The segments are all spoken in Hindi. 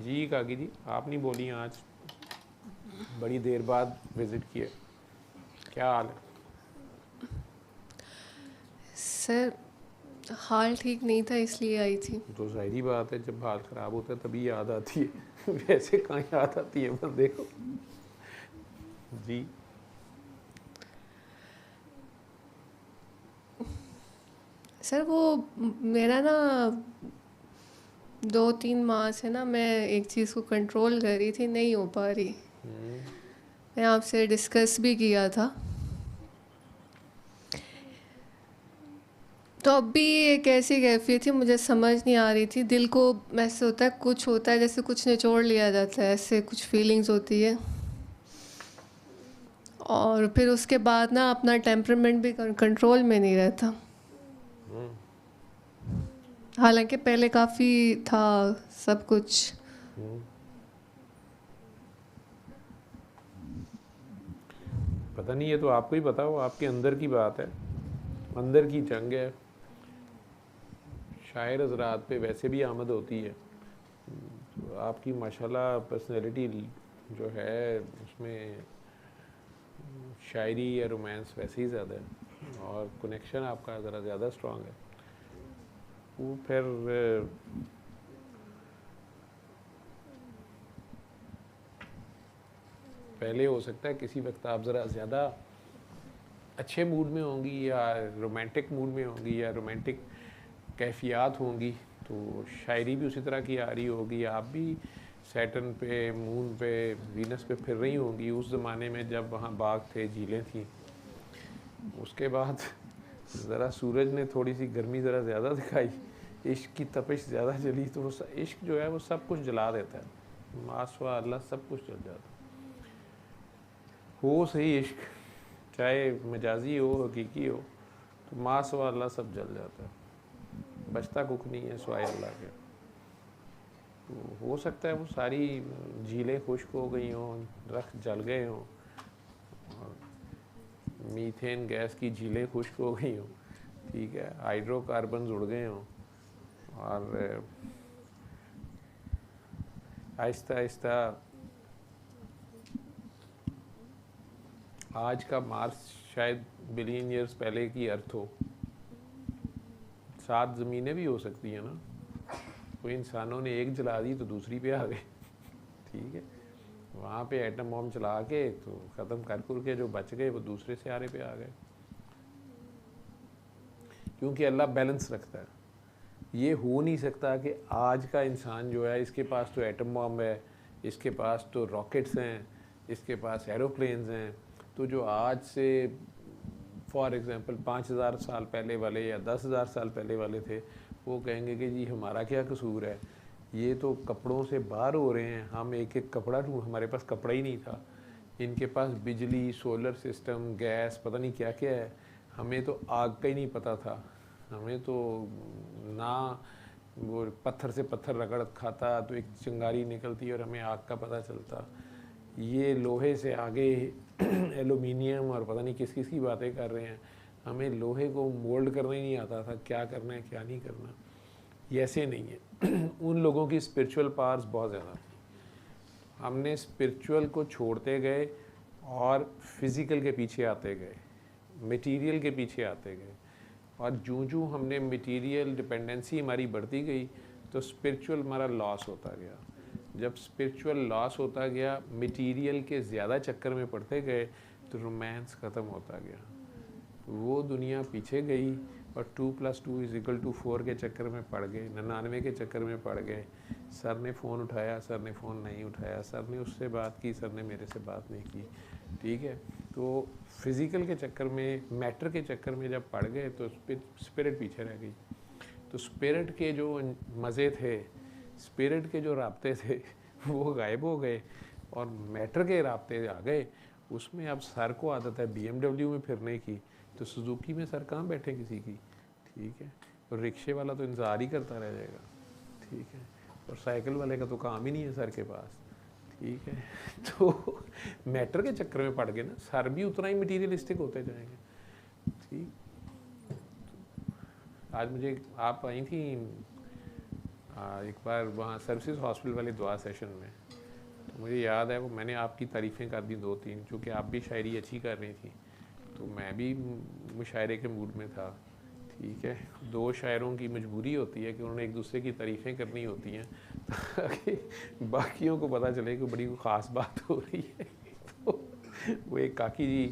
जी काकी जी, आप नहीं बोली आज, बड़ी देर बाद विज़िट किए, क्या हाल है? सर, हाल ठीक नहीं था इसलिए आई थी। तो ज़ाहिरी बात है, जब हाल ख़राब होता है तभी याद आती है वैसे कहाँ याद आती है बंदे को। जी सर वो मेरा ना 2-3 माह से ना मैं एक चीज़ को कंट्रोल कर रही थी, नहीं हो पा रही। मैं आपसे डिस्कस भी किया था। तो अब भी एक ऐसी कैफियत थी, मुझे समझ नहीं आ रही थी। दिल को ऐसे होता है, कुछ होता है जैसे कुछ निचोड़ लिया जाता है, ऐसे कुछ फीलिंग्स होती है। और फिर उसके बाद ना अपना टेम्परामेंट भी कंट्रोल में नहीं रहता। हालांकि पहले काफ़ी था सब कुछ। पता नहीं, ये तो आपको ही पता हो, आपके अंदर की बात है, अंदर की जंग है। शायर हज़रात पे वैसे भी आमद होती है, तो आपकी माशाल्लाह पर्सनैलिटी जो है उसमें शायरी या रोमांस वैसे ही ज़्यादा है, और कनेक्शन आपका ज़रा ज़्यादा स्ट्रॉन्ग है। वो फिर पहले हो सकता है किसी वक्त आप ज़रा ज़्यादा अच्छे मूड में होंगी या रोमांटिक मूड में होंगी या रोमांटिक कैफियत होंगी, तो शायरी भी उसी तरह की आ रही होगी। आप भी सैटर्न पे, मून पे, वीनस पे फिर रही होंगी उस ज़माने में जब वहाँ बाग थे, झीलें थी। उसके बाद ज़रा सूरज ने थोड़ी सी गर्मी ज़रा ज़्यादा दिखाई, इश्क की तपिश ज़्यादा जली, तो वो इश्क जो है वो सब कुछ जला देता है। माशा अल्लाह, सब कुछ जल जाता है। हो सही इश्क, चाहे मजाजी हो हकीकी हो, तो माशा अल्लाह सब जल जाता है, बचता कुछ नहीं है सिवाय अल्लाह के। तो हो सकता है वो सारी झीलें खुश्क हो गई हों, दरख्त जल गए हों, और मीथेन गैस की झीलें खुश्क हो गई हों, ठीक है, हाइड्रोकार्बन उड़ गए हों, और आहिस्ता आहिस्ता आज का मार्स शायद बिलियन ईयर्स पहले की अर्थ हो। 7 ज़मीनें भी हो सकती हैं ना, कोई इंसानों ने एक जला दी तो दूसरी पे आ गए ठीक है, वहाँ पे एटम बॉम्ब चला के तो ख़त्म कर के जो बच गए वो दूसरे सियारे पे आ गए, क्योंकि अल्लाह बैलेंस रखता है। ये हो नहीं सकता कि आज का इंसान जो है इसके पास तो एटम बॉम्ब है, इसके पास तो रॉकेट्स हैं, इसके पास एरोप्लेन्स हैं, तो जो आज से फॉर एग्ज़ाम्पल 5000 साल पहले वाले या 10,000 साल पहले वाले थे, वो कहेंगे कि जी हमारा क्या कसूर है, ये तो कपड़ों से बाहर हो रहे हैं, हम एक एक कपड़ा ढूंढ, हमारे पास कपड़ा ही नहीं था, इनके पास बिजली, सोलर सिस्टम, गैस, पता नहीं क्या क्या है, हमें तो आग का ही नहीं पता था, हमें तो ना वो पत्थर से पत्थर रगड़ खाता तो एक चिंगारी निकलती और हमें आग का पता चलता। ये लोहे से आगे एलुमिनियम और पता नहीं किस किस की बातें कर रहे हैं, हमें लोहे को मोल्ड करना ही नहीं आता था, क्या करना है क्या नहीं करना। ये ऐसे नहीं है उन लोगों की स्पिरिचुअल पावर्स बहुत ज़्यादा थी, हमने स्पिरिचुअल को छोड़ते गए और फिज़िकल के पीछे आते गए, मटेरियल के पीछे आते गए, और जूँ जूँ हमने मटेरियल डिपेंडेंसी हमारी बढ़ती गई तो स्पिरिचुअल हमारा लॉस होता गया। जब स्पिरिचुअल लॉस होता गया, मटेरियल के ज़्यादा चक्कर में पड़ते गए, तो रोमांस ख़त्म होता गया, वो दुनिया पीछे गई और 2+2=4 के चक्कर में पड़ गए, 99 के चक्कर में पड़ गए। सर ने फ़ोन उठाया, सर ने फ़ोन नहीं उठाया, सर ने उससे बात की, सर ने मेरे से बात नहीं की, ठीक है। तो फिज़िकल के चक्कर में, मैटर के चक्कर में जब पड़ गए तो स्पिरिट पीछे रह गई। तो स्पिरिट के जो मज़े थे, स्पिरिट के जो राब्ते थे वो गायब हो गए और मैटर के राब्ते आ गए। उसमें अब सर को आदत है BMW में फिरने की, तो सुजुकी में सर कहाँ बैठे किसी की, ठीक है। और रिक्शे वाला तो इंतज़ार ही करता रह जाएगा, ठीक है। और साइकिल वाले का तो काम ही नहीं है सर के पास, ठीक है तो मैटर के चक्कर में पड़ गए ना, सर भी उतना ही मटीरियलिस्टिक होते जाएंगे, ठीक। आज मुझे आप आई थी एक बार वहाँ सर्विसेज हॉस्पिटल वाले दुआ सेशन में, तो मुझे याद है वो मैंने आपकी तारीफ़ें कर दी 2-3, चूँकि आप भी शायरी अच्छी कर रही थी, तो मैं भी मुशायरे के मूड में था। ठीक है, 2 शायरों की मजबूरी होती है कि उन्होंने एक दूसरे की तारीफ़ें करनी होती हैं ताकि बाकियों को पता चले कि बड़ी ख़ास बात हो रही है। तो वो एक काकी जी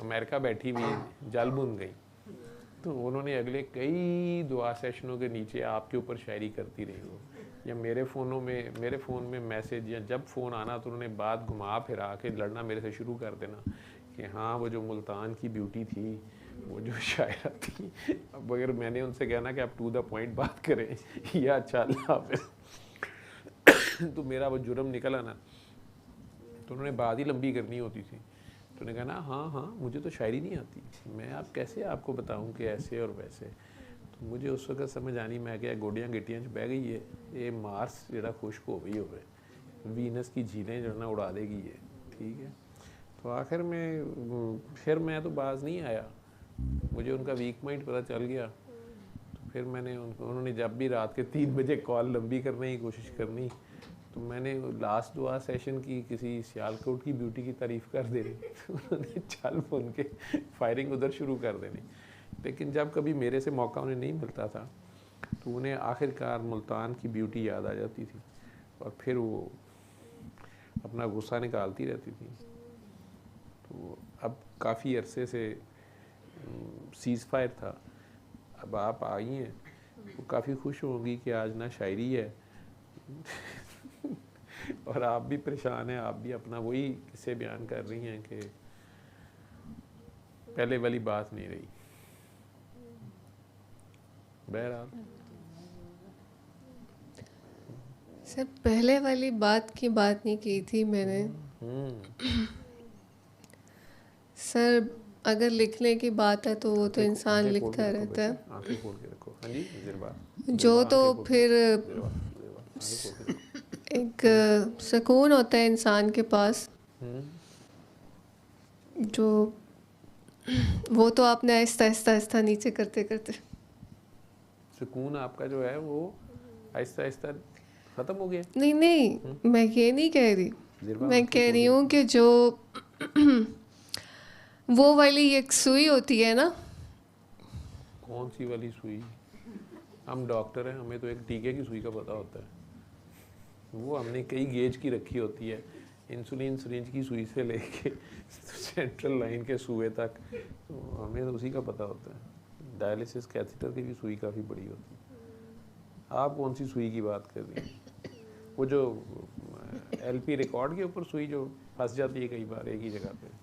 अमेरिका बैठी हुई जल बुन गई, तो उन्होंने अगले कई दुआ सेशनों के नीचे आपके ऊपर शायरी करती रही हो, या मेरे फ़ोन में मैसेज, या जब फ़ोन आना तो उन्होंने बात घुमा फिरा के लड़ना मेरे से शुरू कर देना कि हाँ वो जो मुल्तान की ब्यूटी थी, वो जो शायरा थी। अब अगर मैंने उनसे कहना कि आप टू द पॉइंट बात करें या अच्छा अल्लाह हाफ़िज़ तो मेरा वो जुर्म निकला ना, तो उन्होंने बात ही लंबी करनी होती थी। तो उन्होंने कहा ना हाँ मुझे तो शायरी नहीं आती, मैं आप कैसे आपको बताऊं कि ऐसे और वैसे। तो मुझे उस वक्त समझ आनी, मैं क्या गोडियाँ गिटियाँ बह गई है, ये मार्स जरा खुश्क हो गई होवे, वीनस की झीलें जो ना उड़ा देगी ये। ठीक है, तो आखिर में फिर मैं तो बाज नहीं आया, मुझे उनका वीक पॉइंट पता चल गया। तो फिर मैंने उन्होंने जब भी रात के 3 बजे कॉल लंबी करने की कोशिश करनी, तो मैंने लास्ट दुआ सेशन की किसी सियालकोट की ब्यूटी की तारीफ़ कर देनी, तो उन्होंने चल बुन के फायरिंग उधर शुरू कर देनी। लेकिन जब कभी मेरे से मौका उन्हें नहीं मिलता था, तो उन्हें आखिरकार मुल्तान की ब्यूटी याद आ जाती थी, और फिर वो अपना गुस्सा निकालती रहती थी। तो अब काफ़ी अरसे से सीज़ फायर था, अब आप आई हैं, वो काफ़ी खुश होंगी कि आज ना शायरी है और आप भी परेशान हैं, आप भी अपना वही किस्से बयान कर रही हैं कि पहले वाली बात नहीं रही। बहरहाल सर पहले वाली बात की बात नहीं की थी मैंने। सर अगर लिखने की बात है तो वो तो इंसान लिखता रहता है, आंखें खोल के रखो। हाँ जी ज़िरबा, जो तो फिर एक सुकून होता है इंसान के पास, जो वो तो आपने आहिस्ता आहिस्ता आहिस्ता नीचे करते करते सुकून आपका जो है वो आहिस्ता आहिस्ता ख़त्म हो गया। नहीं नहीं, मैं ये नहीं कह रही, मैं कह रही हूँ कि जो वो वाली एक सुई होती है ना। कौन सी वाली सुई? हम डॉक्टर हैं, हमें तो एक टीके की सुई का पता होता है, वो हमने कई गेज की रखी होती है, इंसुलिन सिरिंज की सुई से लेके सेंट्रल लाइन के सुए तक, तो हमें तो उसी का पता होता है। डायलिसिस कैथेटर की भी सुई काफ़ी बड़ी होती है। आप कौन सी सुई की बात कर रही हैं? वो जो एलपी रिकॉर्ड के ऊपर सुई जो फंस जाती है कई बार एक ही जगह पे?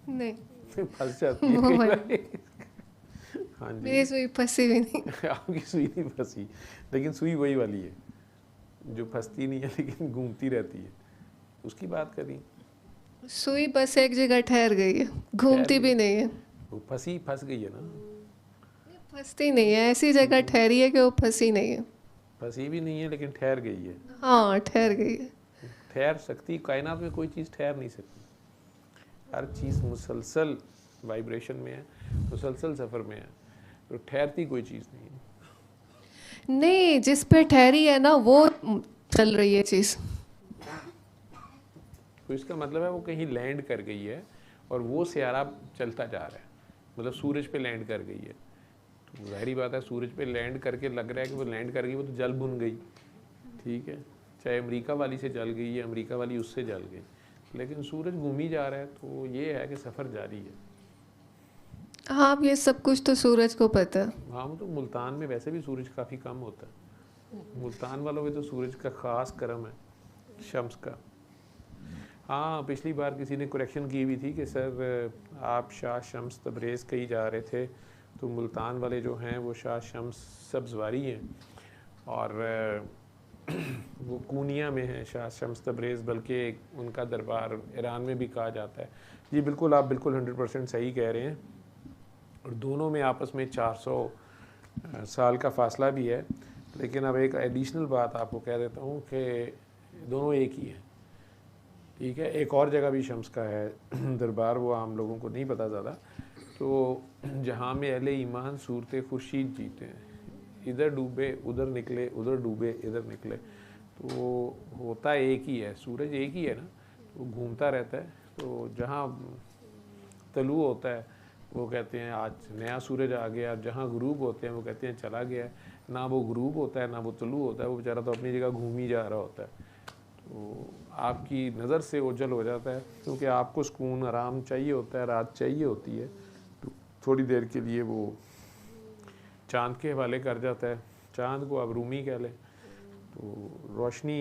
नहीं फंस जाती है कई बार। हाँ जी, मेरी सुई फंसी भी नहीं। आपकी सुई नहीं फंसी, लेकिन सुई वही वाली है जो फंसती नहीं है लेकिन घूमती रहती है, उसकी बात करी। सुई बस एक जगह ठहर गई है, घूमती भी नहीं है। वो फंस गई है ना, फंसती नहीं है, ऐसी जगह ठहरी है कि वो फंसी नहीं है। फंसी भी नहीं है लेकिन ठहर गई है। हाँ ठहर गई है। ठहर सकती, कायनात में कोई चीज़ ठहर नहीं सकती, हर चीज़ मुसलसल वाइब्रेशन में है, मुसलसल सफ़र में है, तो ठहरती कोई चीज़ नहीं है। नहीं, जिस पे ठहरी है ना वो चल रही है चीज़। तो इसका मतलब है वो कहीं लैंड कर गई है और वो सियारा चलता जा रहा है, मतलब सूरज पे लैंड कर गई है। तो ज़ाहिरी बात है सूरज पे लैंड करके लग रहा है कि वो लैंड कर गई, वो तो जल बुन गई। ठीक है, चाहे अमेरिका वाली से जल गई या अमेरिका वाली उससे जल गई, लेकिन सूरज घूम ही जा रहा है, तो ये है कि सफ़र जारी है। हाँ ये सब कुछ तो सूरज को पता है। हाँ तो मुल्तान में वैसे भी सूरज काफ़ी कम होता है, मुल्तान वालों में तो सूरज का ख़ास करम है, शम्स का। हाँ पिछली बार किसी ने करेक्शन की हुई थी कि सर आप शाह शम्स तबरेज़ कही जा रहे थे, तो मुल्तान वाले जो हैं वो शाह शम्स सब्ज़वारी हैं और वो कूनिया में है शाह शम्स तबरेज़, बल्कि उनका दरबार ईरान में भी कहा जाता है। जी बिल्कुल, आप बिल्कुल 100% सही कह रहे हैं, और दोनों में आपस में 400 साल का फासला भी है। लेकिन अब एक एडिशनल बात आपको कह देता हूँ कि दोनों एक ही हैं। ठीक है, एक और जगह भी शम्स का है दरबार, वो आम लोगों को नहीं पता ज़्यादा, तो जहाँ में अहले ईमान सूरत खुर्शीद जीते हैं, इधर डूबे उधर निकले, उधर डूबे इधर निकले, तो होता एक ही है, सूरज एक ही है ना, वो घूमता रहता है। तो जहाँ तलु होता है वो कहते हैं आज नया सूरज आ गया, जहाँ गुरूब होते हैं वो कहते हैं चला गया। ना वो गुरूब होता है ना वो तलु होता है, वो बेचारा तो अपनी जगह घूम ही जा रहा होता है। तो आपकी नज़र से ओझल हो जाता है, क्योंकि आपको सुकून आराम चाहिए होता है, रात चाहिए होती है, तो थोड़ी देर के लिए वो चाँद के हवाले कर जाता है। चाँद को आप रूमी कह लें, तो रोशनी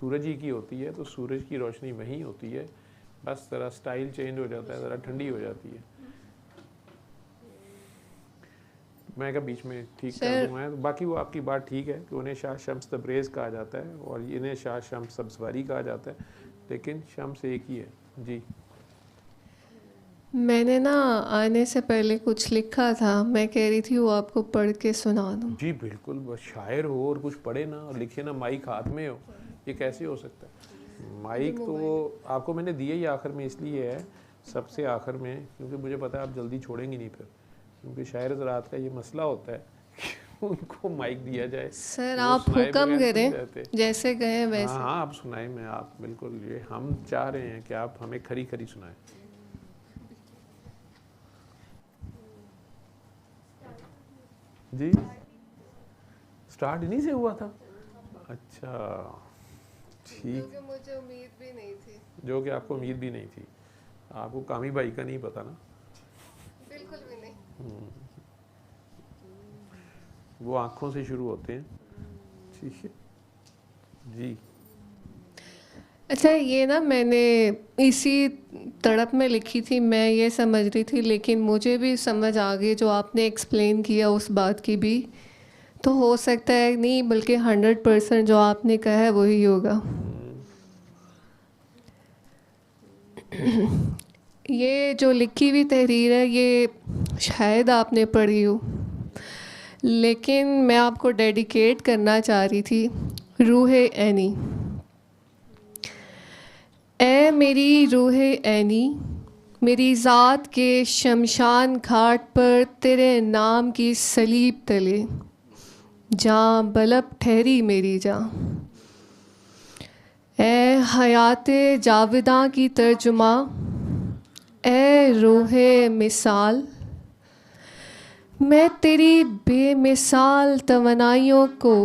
सूरज ही की होती है, तो सूरज की रोशनी वहीं होती है, बस ज़रा स्टाइल चेंज हो जाता है, ज़रा ठंडी हो जाती है। मैं क्या बीच में ठीक कर दूँ मैं, बाकी वो आपकी बात ठीक है कि उन्हें शाह शम्स तब्रेज़ कहा जाता है और इन्हें शाह शम्स सब्ज़वारी कहा जाता है, लेकिन शम्स एक ही है। जी मैंने ना आने से पहले कुछ लिखा था, मैं कह रही थी वो आपको पढ़ के सुना दूँ। जी बिल्कुल, बस शायर हो और कुछ पढ़े ना और लिखे ना, माइक हाथ में हो, ये कैसे हो सकता है? माइक तो आपको मैंने दिया ही आखिर में इसलिए है, सबसे आखिर में, क्योंकि मुझे पता है आप जल्दी छोड़ेंगी नहीं फिर, क्योंकि शायर ज़रात का ये मसला होता है कि उनको माइक दिया जाए। सर वो आप सुनाए हुक्म बगैर नहीं करें, रहते। जैसे कहें हाँ वैसे। हाँ, आप सुनाए, मैं आप बिल्कुल, ये हम चाह रहे हैं कि आप हमें खरी खरी सुनाएं। जी स्टार्ट इन्हीं से हुआ था? अच्छा ठीक, क्योंकि मुझे उम्मीद भी नहीं थी। जो कि आपको उम्मीद भी नहीं थी। आपको कामी भाई का नहीं पता ना? बिल्कुल भी नहीं। वो आँखों से शुरू होते हैं। ठीक है जी। अच्छा, ये ना मैंने इसी तड़प में लिखी थी, मैं ये समझ रही थी, लेकिन मुझे भी समझ आ गई जो आपने एक्सप्लेन किया उस बात की भी, तो हो सकता है नहीं बल्कि 100% जो आपने कहा है वही होगा। ये जो लिखी हुई तहरीर है ये शायद आपने पढ़ी हो, लेकिन मैं आपको डेडिकेट करना चाह रही थी। रूहे ऐनी। ऐ मेरी रूहे ऐनी, मेरी ज़ात के शमशान घाट पर तेरे नाम की सलीब तले, जहाँ बलब ठहरी मेरी जाँ। ऐ हयाते जाविदा की तर्जुमा, ऐ रूहे मिसाल, मैं तेरी बेमिसाल तवनाइयों को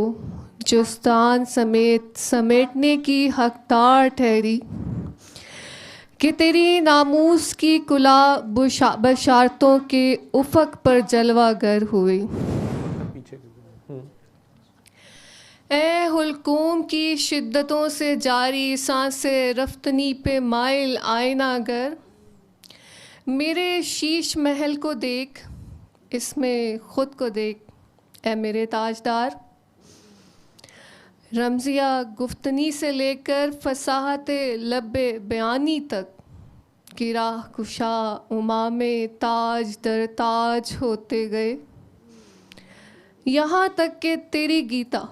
जुस्तान समेत समेटने की हकदार ठहरी कि तेरी नामूस की कुला बशारतों के उफ़क़ पर जलवागर हुई। पीछे ऐ हुलकूम की शिद्दतों से जारी सांसे रफ्तनी पे माइल आईना गर, मेरे शीश महल को देख, इसमें ख़ुद को देख ऐ मेरे ताजदार। रमज़िया गुफ्तनी से लेकर फसाहत लब्बे बयानी तक की राह कुशा उमामे ताज दर ताज होते गए, यहाँ तक कि तेरी गीता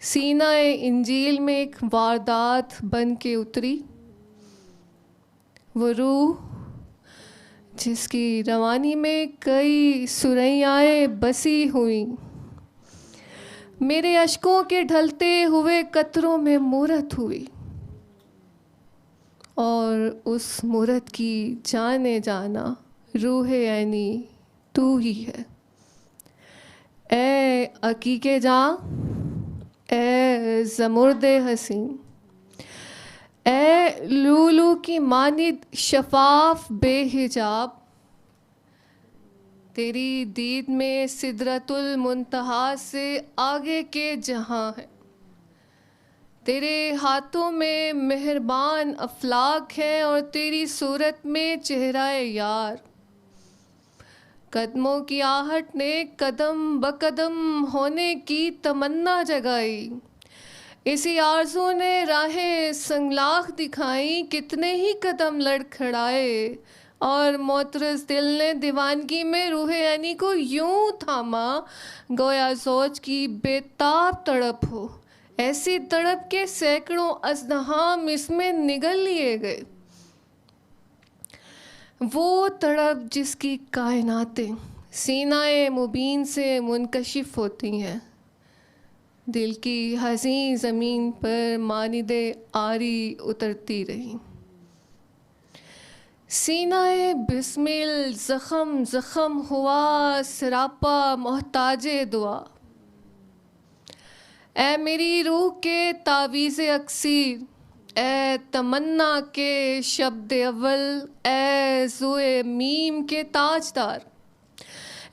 सीना इंजील में एक वारदात बन के उतरी। वो रूह जिसकी रवानी में कई सुरैयाएँ बसी हुई, मेरे अश्कों के ढलते हुए कतरों में मूरत हुई, और उस मूरत की जाने जाना रूहे ऐनी तू ही है। ऐ अकीके जाँ, ऐ ज़मुर्दे हसीन, ऐ लूलू की मानिद शफाफ बेहिजाब, तेरी दीद में सिदरतुल मुंतहा से आगे के जहाँ है, तेरे हाथों में मेहरबान अफलाक है और तेरी सूरत में चेहराए यार। कदमों की आहट ने कदम बकदम होने की तमन्ना जगाई, इसी आरज़ू ने राहें संगलाख दिखाई, कितने ही कदम लड़खड़ाए और मोतरस दिल ने दीवानगी में रूहे ऐनी को यूं थामा गोया ज़ौज की बेताब तड़प हो, ऐसी तड़प के सैकड़ों अज़दहाम इसमें निगल लिए गए। वो तड़प जिसकी कायनातें सीनाए मुबीन से मुनकशिफ होती हैं, दिल की हसी ज़मीन पर मानिदे आरी उतरती रही। सीनाए बिस्मिल ज़ख़म ज़ख़म हुआ सरापा मोहताजे दुआ। ए मेरी रूह के तावीज़े अक्सीर, ए तमन्ना के शब्द अव्वल, ए ज़ुए मीम के ताजदार,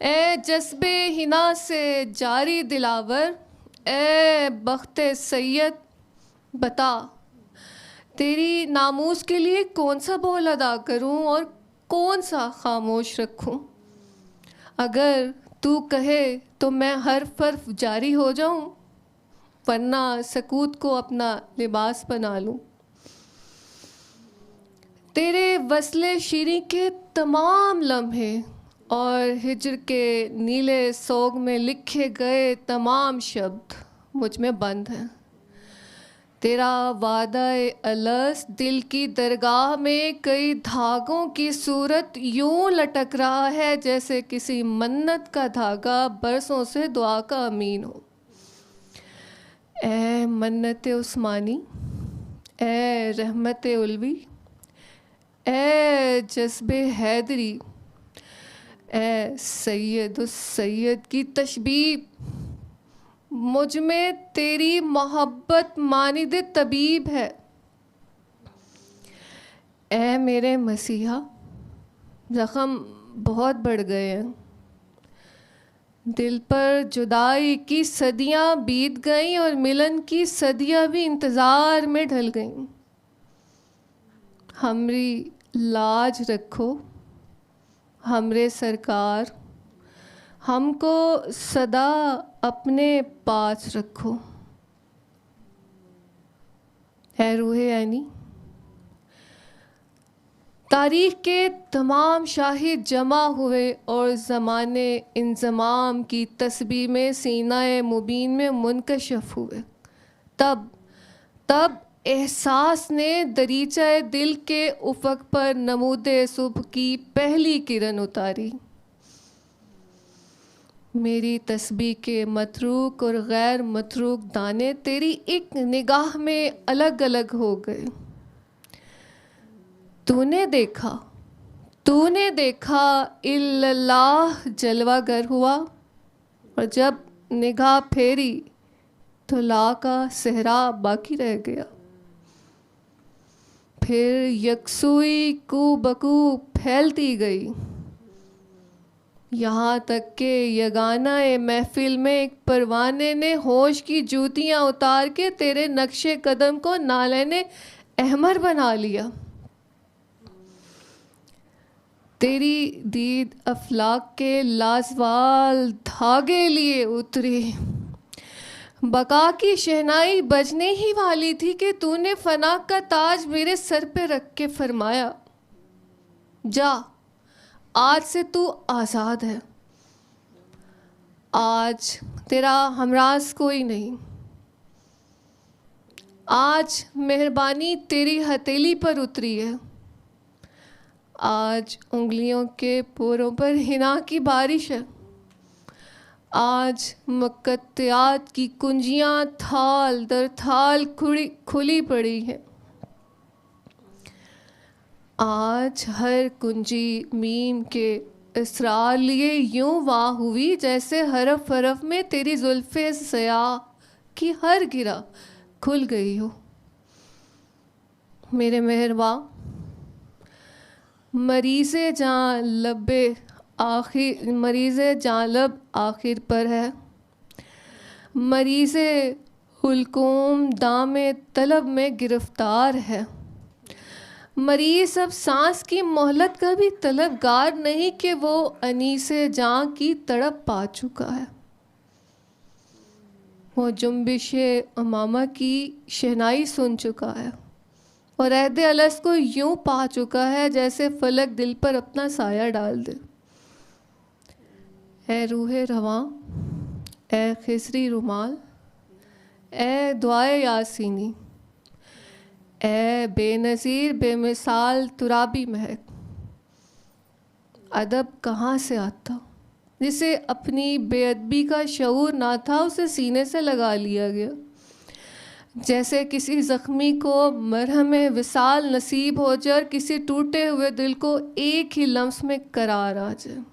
ए जज्बे हिना से जारी दिलावर, ए बख्ते सैयद बता तेरी नामूस के लिए कौन सा बोल अदा करूं और कौन सा खामोश रखूं। अगर तू कहे तो मैं हर हर्फ जारी हो जाऊं, वरना सकूत को अपना लिबास बना लूं। तेरे वस्ले शीरी के तमाम लम्हे और हिज्र के नीले सोग में लिखे गए तमाम शब्द मुझ में बंद हैं। तेरा वादा-ए अलस दिल की दरगाह में कई धागों की सूरत यूं लटक रहा है जैसे किसी मन्नत का धागा बरसों से दुआ का अमीन हो। ए मन्नत उस्मानी, ए रहमत उल्वी, ए जज्बे हैदरी, ए सैयद सैयद की तशबीह, मुझ में तेरी मोहब्बत मानिद तबीब है। ए मेरे मसीहा, ज़ख़म बहुत बढ़ गए हैं, दिल पर जुदाई की सदियां बीत गईं और मिलन की सदियां भी इंतज़ार में ढल गईं। हमरी लाज रखो हमरे सरकार, हमको सदा अपने पास रखो। है रूहे ऐनी, तारीख़ के तमाम शाहिद जमा हुए और ज़माने इंज़माम की तस्बीह में सीनाए मुबीन में मुनकशफ हुए। तब एहसास ने दरीचाए दिल के उफ़क़ पर नमूदे सुबह की पहली किरण उतारी। मेरी तस्बीह के मतरूक और गैर मतरूक दाने तेरी एक निगाह में अलग अलग हो गए। तूने देखा इल्लल्लाह जलवागर हुआ, और जब निगाह फेरी तो ला का सहरा बाकी रह गया। फिर यकसुई कू बकू फैलती गई, यहाँ तक के यगाना ए महफिल में एक परवाने ने होश की जूतियाँ उतार के तेरे नक्शे कदम को नालेने अहमर बना लिया। तेरी दीद अफलाक के लाजवाल धागे लिए उतरी। बका की शहनाई बजने ही वाली थी कि तूने फना का ताज मेरे सर पे रख के फरमाया, जा आज से तू आज़ाद है। आज तेरा हमराज कोई नहीं। आज मेहरबानी तेरी हथेली पर उतरी है। आज उंगलियों के पोरों पर हिना की बारिश है। आज मुक़त्तियात की कुंजियाँ थाल दर थाल खुली पड़ी हैं। आज हर कुंजी मीम के इसरार लिए यूं वाह हुई जैसे हरफ हरफ में तेरी जुल्फ़े ज़या की हर गिरा खुल गई हो। मेरे मेहरबा, मरीज़े जां लब आखिर पर है। मरीज़े हुलकूम दामे तलब में गिरफ्तार है। मरीज़ अब सांस की मोहलत का भी तलबगार नहीं कि वो अनीसे जां की तड़प पा चुका है। वो जुम्बिशे अमामा की शहनाई सुन चुका है और अहदे अलस को यूं पा चुका है जैसे फलक दिल पर अपना साया डाल दे। ए रूहे रवां, ए खिसरी रुमाल, ए दुआए यासीनी, ए बेनज़ीर बेमिसाल तुराबी महक। अदब कहाँ से आता, जिसे अपनी बेअदबी का शऊर ना था उसे सीने से लगा लिया गया। जैसे किसी ज़ख्मी को मरहम विसाल नसीब हो जाए और किसी टूटे हुए दिल को एक ही लम्स में करार आ जाए।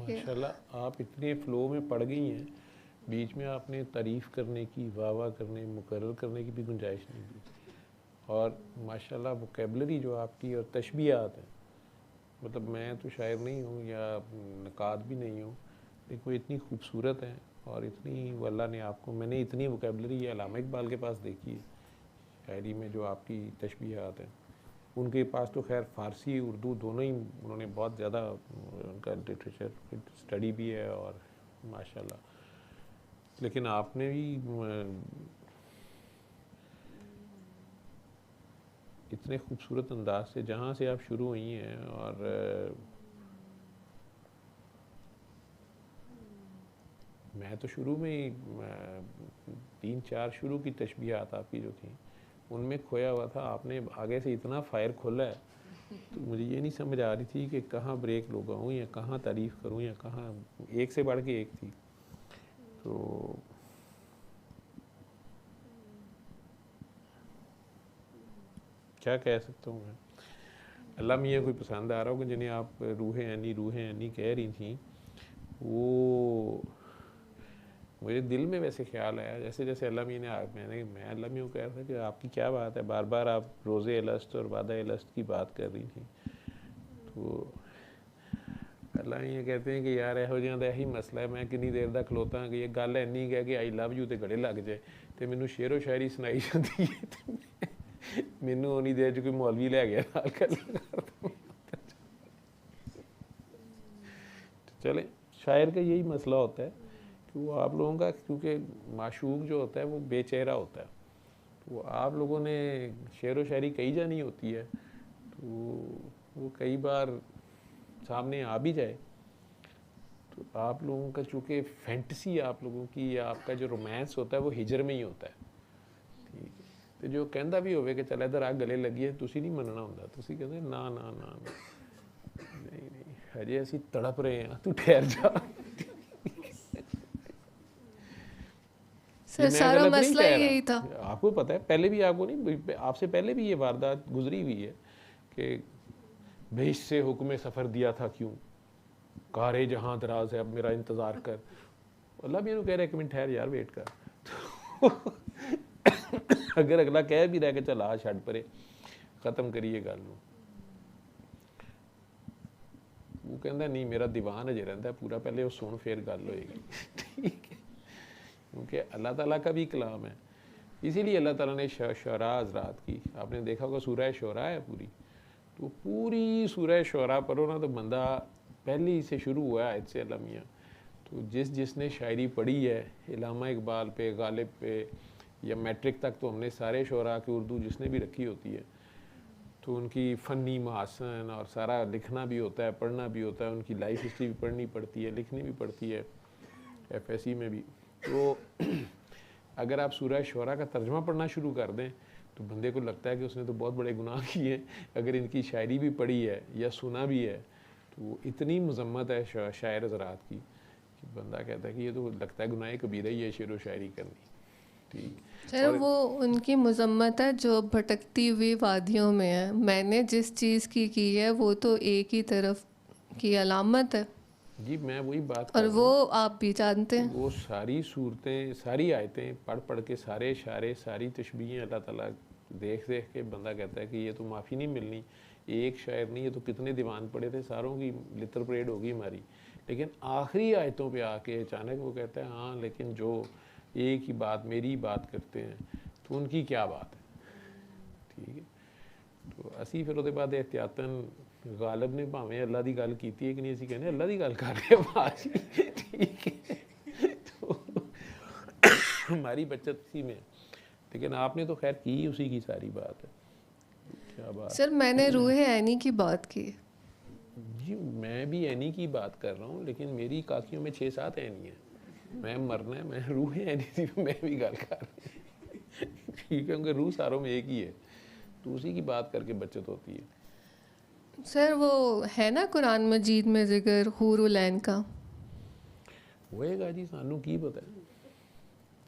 माशाल्लाह आप इतने फ़्लो में पड़ गई हैं, बीच में आपने तारीफ़ करने की, वाह करने, मुकर्रर करने की भी गुंजाइश नहीं दी। और माशाल्लाह वोकेबलरी जो आपकी और तशबीहात हैं, मतलब मैं तो शायर नहीं हूँ या नकाद भी नहीं हूँ, लेकिन वो इतनी खूबसूरत हैं और इतनी वो अल्लाह ने आपको, मैंने इतनी वोकेबलरी अल्लामा इकबाल के पास देखी है शायरी में, जो आपकी तशबीहात हैं। उनके पास तो खैर फ़ारसी उर्दू दोनों ही उन्होंने बहुत ज़्यादा उनका लिटरेचर स्टडी भी है और माशाल्लाह, लेकिन आपने भी इतने खूबसूरत अंदाज से जहाँ से आप शुरू हुई हैं, और मैं तो शुरू में ही 3-4 शुरू की तशबीहात आपकी जो थी उनमें खोया हुआ था। आपने आगे से इतना फायर खोला है तो मुझे ये नहीं समझ आ रही थी कि कहाँ ब्रेक लगाऊँ या कहाँ तारीफ़ करूँ या कहाँ, एक से बढ़ के एक थी। तो क्या कह सकता हूँ मैं, अल्लाह मियाँ कोई पसंद आ रहा होगा जिन्हें आप रूहें ऐनी कह रही थी, वो मेरे दिल में वैसे ख्याल आया जैसे जैसे अल्लाह मियाँ ने मैं अल्लाह मियाँ को कह रहा था कि आपकी क्या बात है, बार बार आप रोज़े अलस्त और वादा अलस्त की बात कर रही थी। तो अल्लाह मियाँ कहते हैं कि यार ਇਹੋ ਜਿਹਾ ਦਾ ਇਹੀ ਮਸਲਾ ਹੈ, मैं किन्नी देर ਦਾ खलोता कि ये गल ਇੰਨੀ है कि आई लव यू तो गले लग जाए तो मैनू शेरो शायरी सुनाई जाती है तो मैनू उन्नी देर च कोई मौलवी लै गया नाल गल चले। शायर का यही मसला होता है कि वो आप लोगों का, क्योंकि माशूक जो होता है वो बेचेहरा होता है, तो आप लोगों ने शेर व शायरी कही जानी होती है, तो वो कई बार सामने आ भी जाए तो आप लोगों का चूँकि फैंटसी आप लोगों की या आपका जो रोमांस होता है वो हिजर में ही होता है, ठीक है। तो जो कहता भी होवे कि चल इधर आ गले लगी तुसी नहीं मनना होंदा, तुसी कहते ना ना ना ना नहीं नहीं हजे असी तड़प रहे हैं, तू ठहर जा। ये सर मैं सारा गलत नहीं मसला कह यही था। रहा, आपको पता है, पहले भी आपको नहीं, आपसे पहले भी ये वारदात गुजरी हुई है कि बेश से हुक्म सफ़र दिया था क्यों, कारे जहाँ दराज है अब मेरा इंतज़ार कर। अल्लाह भी कह रहा है कि मिनट ठहर यार वेट कर अगर अगला कह भी रहा कि चल आ छड़ परे ख़त्म करिए गल, वो कहता नहीं मेरा दीवान अजे रहा पूरा, पहले वो सुन फिर गल होएगी ठीक है, क्योंकि अल्लाह ताला का भी कलाम है। इसीलिए अल्लाह ताला ने शुरा हज़रात की, आपने देखा होगा सूरह शुरा है पूरी, तो पूरी सूरह शुरा पढ़ो ना तो बंदा पहली से शुरू हुआ है इससे अल्लाह मियाँ, तो जिसने शायरी पढ़ी है इल्लामा इकबाल पे, गालिब पे या मैट्रिक तक, तो हमने सारे शुरा की उर्दू जिसने भी रखी होती है तो उनकी फ़नी महासन और सारा लिखना भी होता है, पढ़ना भी होता है, उनकी लाइफ हिस्ट्री भी पढ़नी पड़ती है, लिखनी भी पड़ती है FSC में भी। तो अगर आप सूरह शुरा का तर्जमा पढ़ना शुरू कर दें तो बंदे को लगता है कि उसने तो बहुत बड़े गुनाह किए हैं। अगर इनकी शायरी भी पढ़ी है या सुना भी है तो इतनी मजम्मत है शायर हज़रात की कि बंदा कहता है कि ये तो लगता है गुनाह कबीरा ही है शेर व शायरी करनी, ठीक। सर वो उनकी मजम्मत है जो भटकती हुई वादियों में है, मैंने जिस चीज़ की है वो तो एक ही तरफ की अलामत है जी मैं वही बात और कर रहा वो हूँ, आप भी जानते हैं। वो सारी सूरतें, सारी आयतें पढ़ पढ़ के, सारे इशारे, सारी तशबीहें अल्लाह ताला देख देख के बंदा कहता है कि ये तो माफ़ी नहीं मिलनी। एक शायर नहीं, ये तो कितने दीवान पड़े थे, सारों की लितर परेड होगी हमारी, लेकिन आखिरी आयतों पे आके अचानक वो कहता है हाँ लेकिन जो एक ही बात मेरी बात करते हैं तो उनकी क्या बात है, ठीक है। तो असी फिर उसके बाद एहतियातन गालिब ने भावें अल्लाह की गल की है कि नहीं, असी कहने अल्लाह की गल कर रहे हैं ठीक है तो हमारी बचत इसी में, लेकिन आपने तो खैर की उसी की सारी बात है। क्या बात सर मैंने रूहे ऐनी की बात की। जी, मैं भी ऐनी की बात कर रहा हूँ, लेकिन मेरी काकियों में 6-7 ऐनी है, मैं मरना है, मैं रूह ऐनी थी, मैं भी गल कर ठीक है, क्योंकि रूह सारों में एक ही है, तो उसी की बात करके बचत होती है। सर वो है ना कुरान मजीद में जिक्र हुरुलैन का। होएगा जी, सानू की पता है।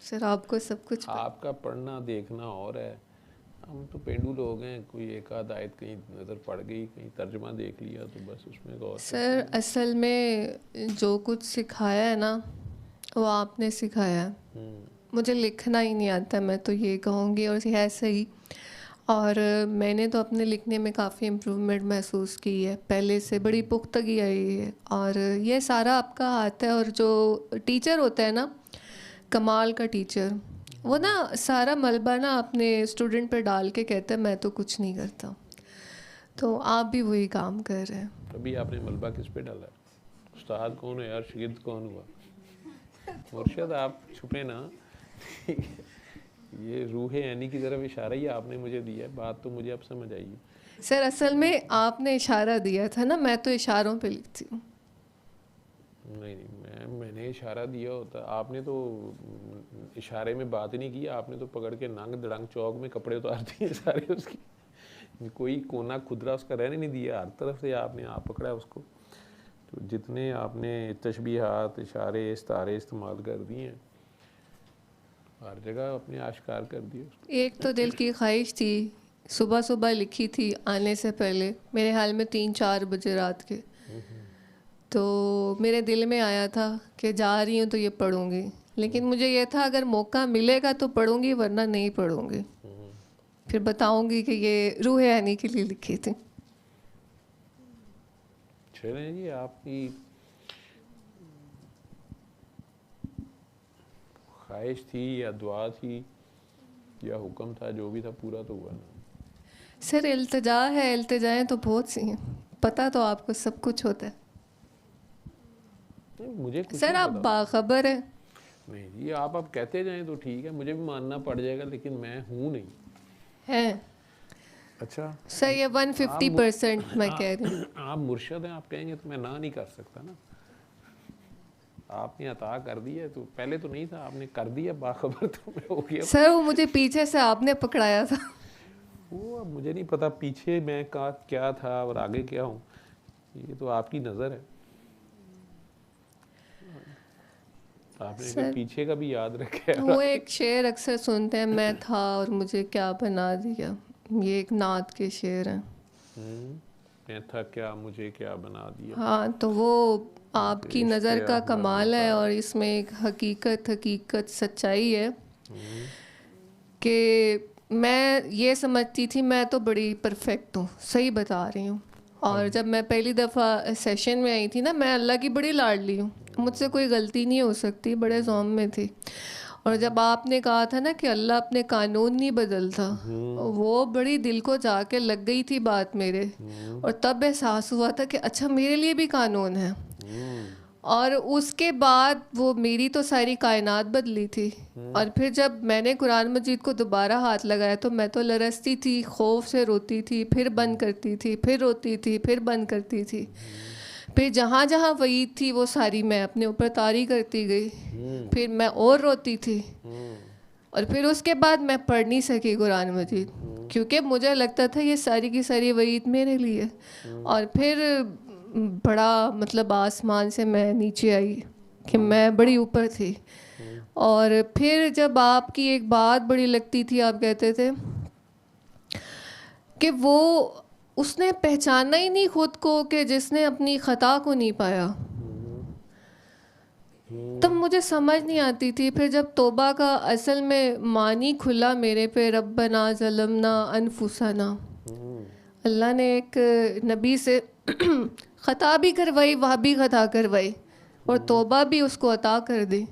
सर आपको सब कुछ आपका पढ़ना देखना और है, हम तो पेंडू लोग हैं, कोई एक आध आयत कहीं नज़र पड़ गई, कहीं तर्जमा देख लिया तो बस उसमें गौर सर करते असल में जो कुछ सिखाया है ना वो आपने सिखाया है। हैं। मुझे लिखना ही नहीं आता, मैं तो ये कहूँगी, और है सही। और मैंने तो अपने लिखने में काफ़ी इम्प्रूवमेंट महसूस की है, पहले से बड़ी पुख्तगी आई है। और ये सारा आपका हाथ है। और जो टीचर होता है ना, कमाल का टीचर, वो ना सारा मलबा ना अपने स्टूडेंट पर डाल के कहता है मैं तो कुछ नहीं करता। तो आप भी वही काम कर रहे हैं। अभी आपने मलबा किस पे डाला है? उस्ताद कौन है यार, शागिर्द कौन हुआ? मुर्शद आप छुपे ना। ये रूह ऐनी की तरफ इशारा ही आपने मुझे दिया है, बात तो मुझे अब समझ आई। सर असल में आपने इशारा दिया था ना, मैं तो इशारों पे लिखती हूँ। नहीं मैंने इशारा दिया होता, आपने तो इशारे में बात ही नहीं की, आपने तो पकड़ के नंग दड़ंग चौक में कपड़े उतार दिए सारे उसकी। कोई कोना खुदरा उसका रहने नहीं दिया, हर तरफ से आपने आप पकड़ा उसको। तो जितने आपने तशबीहात, इशारे, इस्तारे इस्तेमाल कर दिए हैं, हर जगह अपने आश्कार कर दिए। एक तो दिल की ख्वाहिश थी, सुबह सुबह लिखी थी आने से पहले, मेरे हाल में 3-4 बजे रात के। तो मेरे दिल में आया था कि जा रही हूँ तो ये पढ़ूँगी, लेकिन मुझे ये था अगर मौका मिलेगा तो पढ़ूँगी, वरना नहीं पढ़ूँगी। फिर बताऊँगी कि ये रूह ऐनी के लिए लिखी थी। चलें जी, आपकी ख्वाहिश थी या दुआ थी या हुक्म था, जो भी था पूरा तो हुआ ना। सर इल्तिजा है, इल्तिजाएँ तो बहुत सी हैं, पता तो आपको सब कुछ होता है। मुझे कुछ सर नहीं आप पता। बाखबर हैं। नहीं जी, आप अब कहते जाएं तो ठीक है, मुझे भी मानना पड़ जाएगा, लेकिन मैं हूँ नहीं। हैं अच्छा सर, ये 150% मैं कह रही हूँ। आप मुर्शद हैं, आप कहेंगे तो मैं ना नहीं कर सकता ना। आपने अता कर दिया, तो पहले तो नहीं था, आपने कर दिया बाखबर तो मैं हो गया। सर वो मुझे पीछे से आपने पकड़ाया था। वो अब मुझे नहीं पता पीछे मैं का क्या था और आगे क्या हूँ, ये तो आपकी नज़र है। आपने फिर सर पीछे का भी याद रखा है। वो एक शेर अक्सर सुनते हैं, मैं था और मुझे क्या बना दिया। ये एक नात के शेर हैं। मैं था क्या, मुझे क्या बना दिया। हाँ, तो वो आपकी इश्क़ नज़र का अहमद कमाल है, बता। और इसमें एक हकीकत सच्चाई है कि मैं ये समझती थी मैं तो बड़ी परफेक्ट हूँ, सही बता रही हूँ। और जब मैं पहली दफ़ा सेशन में आई थी ना, मैं अल्लाह की बड़ी लाडली हूँ, मुझसे कोई गलती नहीं हो सकती, बड़े ज़ौम में थी। और जब आपने कहा था ना कि अल्लाह अपने कानून नहीं बदलता, वो बड़ी दिल को जाके लग गई थी बात मेरे। और तब एहसास हुआ था कि अच्छा मेरे लिए भी कानून है। और उसके बाद वो मेरी तो सारी कायनात बदली थी। और फिर जब मैंने कुरान मजीद को दोबारा हाथ लगाया तो मैं तो लरसती थी, खौफ से रोती थी, फिर बंद करती थी, फिर रोती थी, फिर बंद करती थी। फिर जहाँ जहाँ वईद थी वो सारी मैं अपने ऊपर तारी करती गई। फिर मैं और रोती थी। और फिर उसके बाद मैं पढ़ नहीं सकी कुरान मजीद, क्योंकि मुझे लगता था ये सारी की सारी वईद मेरे लिए। और फिर बड़ा मतलब आसमान से मैं नीचे आई कि मैं बड़ी ऊपर थी। और फिर जब आपकी एक बात बड़ी लगती थी, आप कहते थे कि वो उसने पहचाना ही नहीं खुद को कि जिसने अपनी ख़ता को नहीं पाया। तब मुझे समझ नहीं आती थी। फिर जब तौबा का असल में मानी खुला मेरे पे, रब्बना ज़लमना अनफुसना, अल्लाह ने एक नबी से ख़ता भी करवाई, वह भी ख़ता करवाई, और तौबा भी उसको अता कर दी।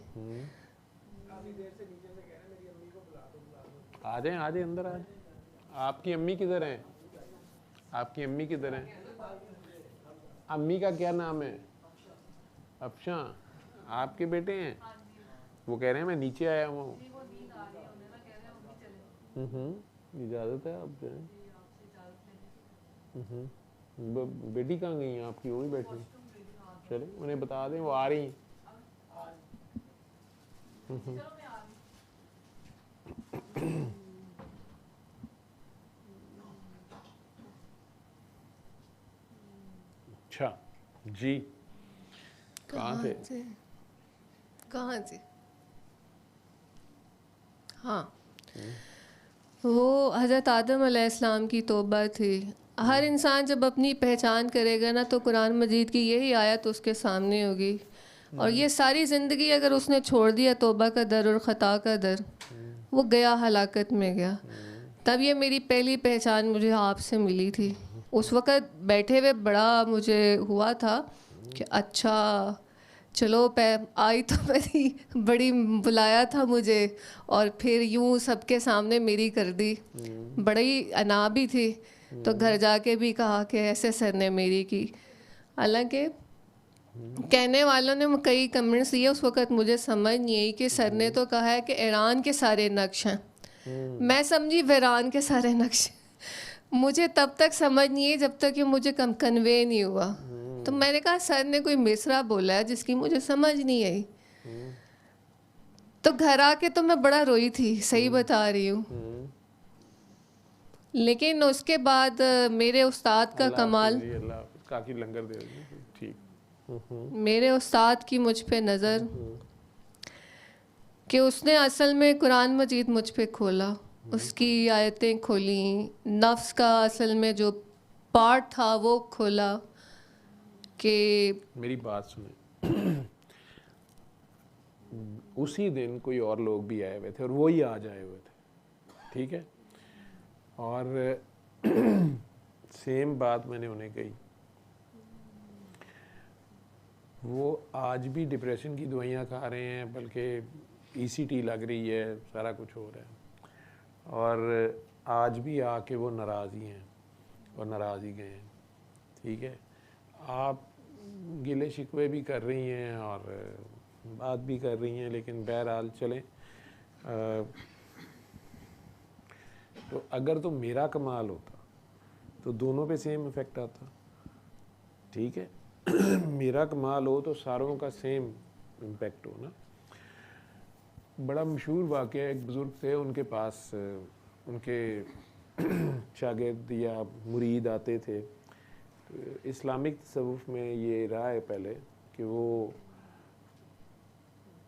आ जाए अंदर आ जाए। आपकी अम्मी किधर हैं? आपकी अम्मी किधर हैं? अम्मी का क्या नाम है? अफशा। आपके बेटे हैं? वो कह रहे हैं मैं नीचे आया हूँ। इजाज़त है आप जाएं। बेटी कहाँ गई हैं आपकी? वही बैठी। चले उन्हें बता दें, वो आ रही हैं। जी कहाँ थे? कहाँ थे? हाँ, वो हज़रत आदम अलैहिस्सलाम की तौबा थी। हर इंसान जब अपनी पहचान करेगा ना, तो कुरान मजीद की यही आयत उसके सामने होगी। और ये सारी ज़िंदगी अगर उसने छोड़ दिया तौबा का दर और ख़ता का दर, वो गया हलाकत में गया। तब ये मेरी पहली पहचान मुझे आपसे मिली थी। उस वक़्त बैठे हुए बड़ा मुझे हुआ था कि अच्छा चलो आई तो मेरी बड़ी बुलाया था मुझे, और फिर यूं सबके सामने मेरी कर दी। बड़ी अना भी थी, तो घर जाके भी कहा कि ऐसे सर ने मेरी की। हालांकि कहने वालों ने कई कमेंट्स दिए, उस वक़्त मुझे समझ नहीं आई कि सर ने तो कहा है कि ईरान के सारे नक्श हैं, मैं समझी वीरान के सारे नक्श। मुझे तब तक समझ नहीं आई जब तक कि मुझे कन्वे नहीं हुआ। तो मैंने कहा सर ने कोई मिसरा बोला है जिसकी मुझे समझ नहीं आई। तो घर आके तो मैं बड़ा रोई थी, सही बता रही हूँ। लेकिन उसके बाद मेरे उस्ताद का कमाल, काकी लंगर दे ठीक। मेरे उस्ताद की मुझ पे नज़र कि उसने असल में कुरान मजीद मुझ पे खोला, उसकी आयतें खोली, नफ्स का असल में जो पार्ट था वो खोला कि मेरी बात सुने। उसी दिन कोई और लोग भी आए हुए थे और वो ही आज आए हुए थे, ठीक है। और सेम बात मैंने उन्हें कही। वो आज भी डिप्रेशन की दवाइयाँ खा रहे हैं, बल्कि ईसीटी लग रही है, सारा कुछ हो रहा है, और आज भी आके वो नाराज़ ही हैं और नाराज़ ही गए हैं, ठीक है। आप गिले शिकवे भी कर रही हैं और बात भी कर रही हैं, लेकिन बहरहाल चलें। तो अगर तो मेरा कमाल होता तो दोनों पे सेम इफ़ेक्ट आता, ठीक है। मेरा कमाल हो तो सारों का सेम इम्पेक्ट हो ना। बड़ा मशहूर वाक़या, एक बुज़ुर्ग थे, उनके पास उनके शागिर्द या मुरीद आते थे। तो इस्लामिक तसव्वुफ़ में ये रहा है पहले कि वो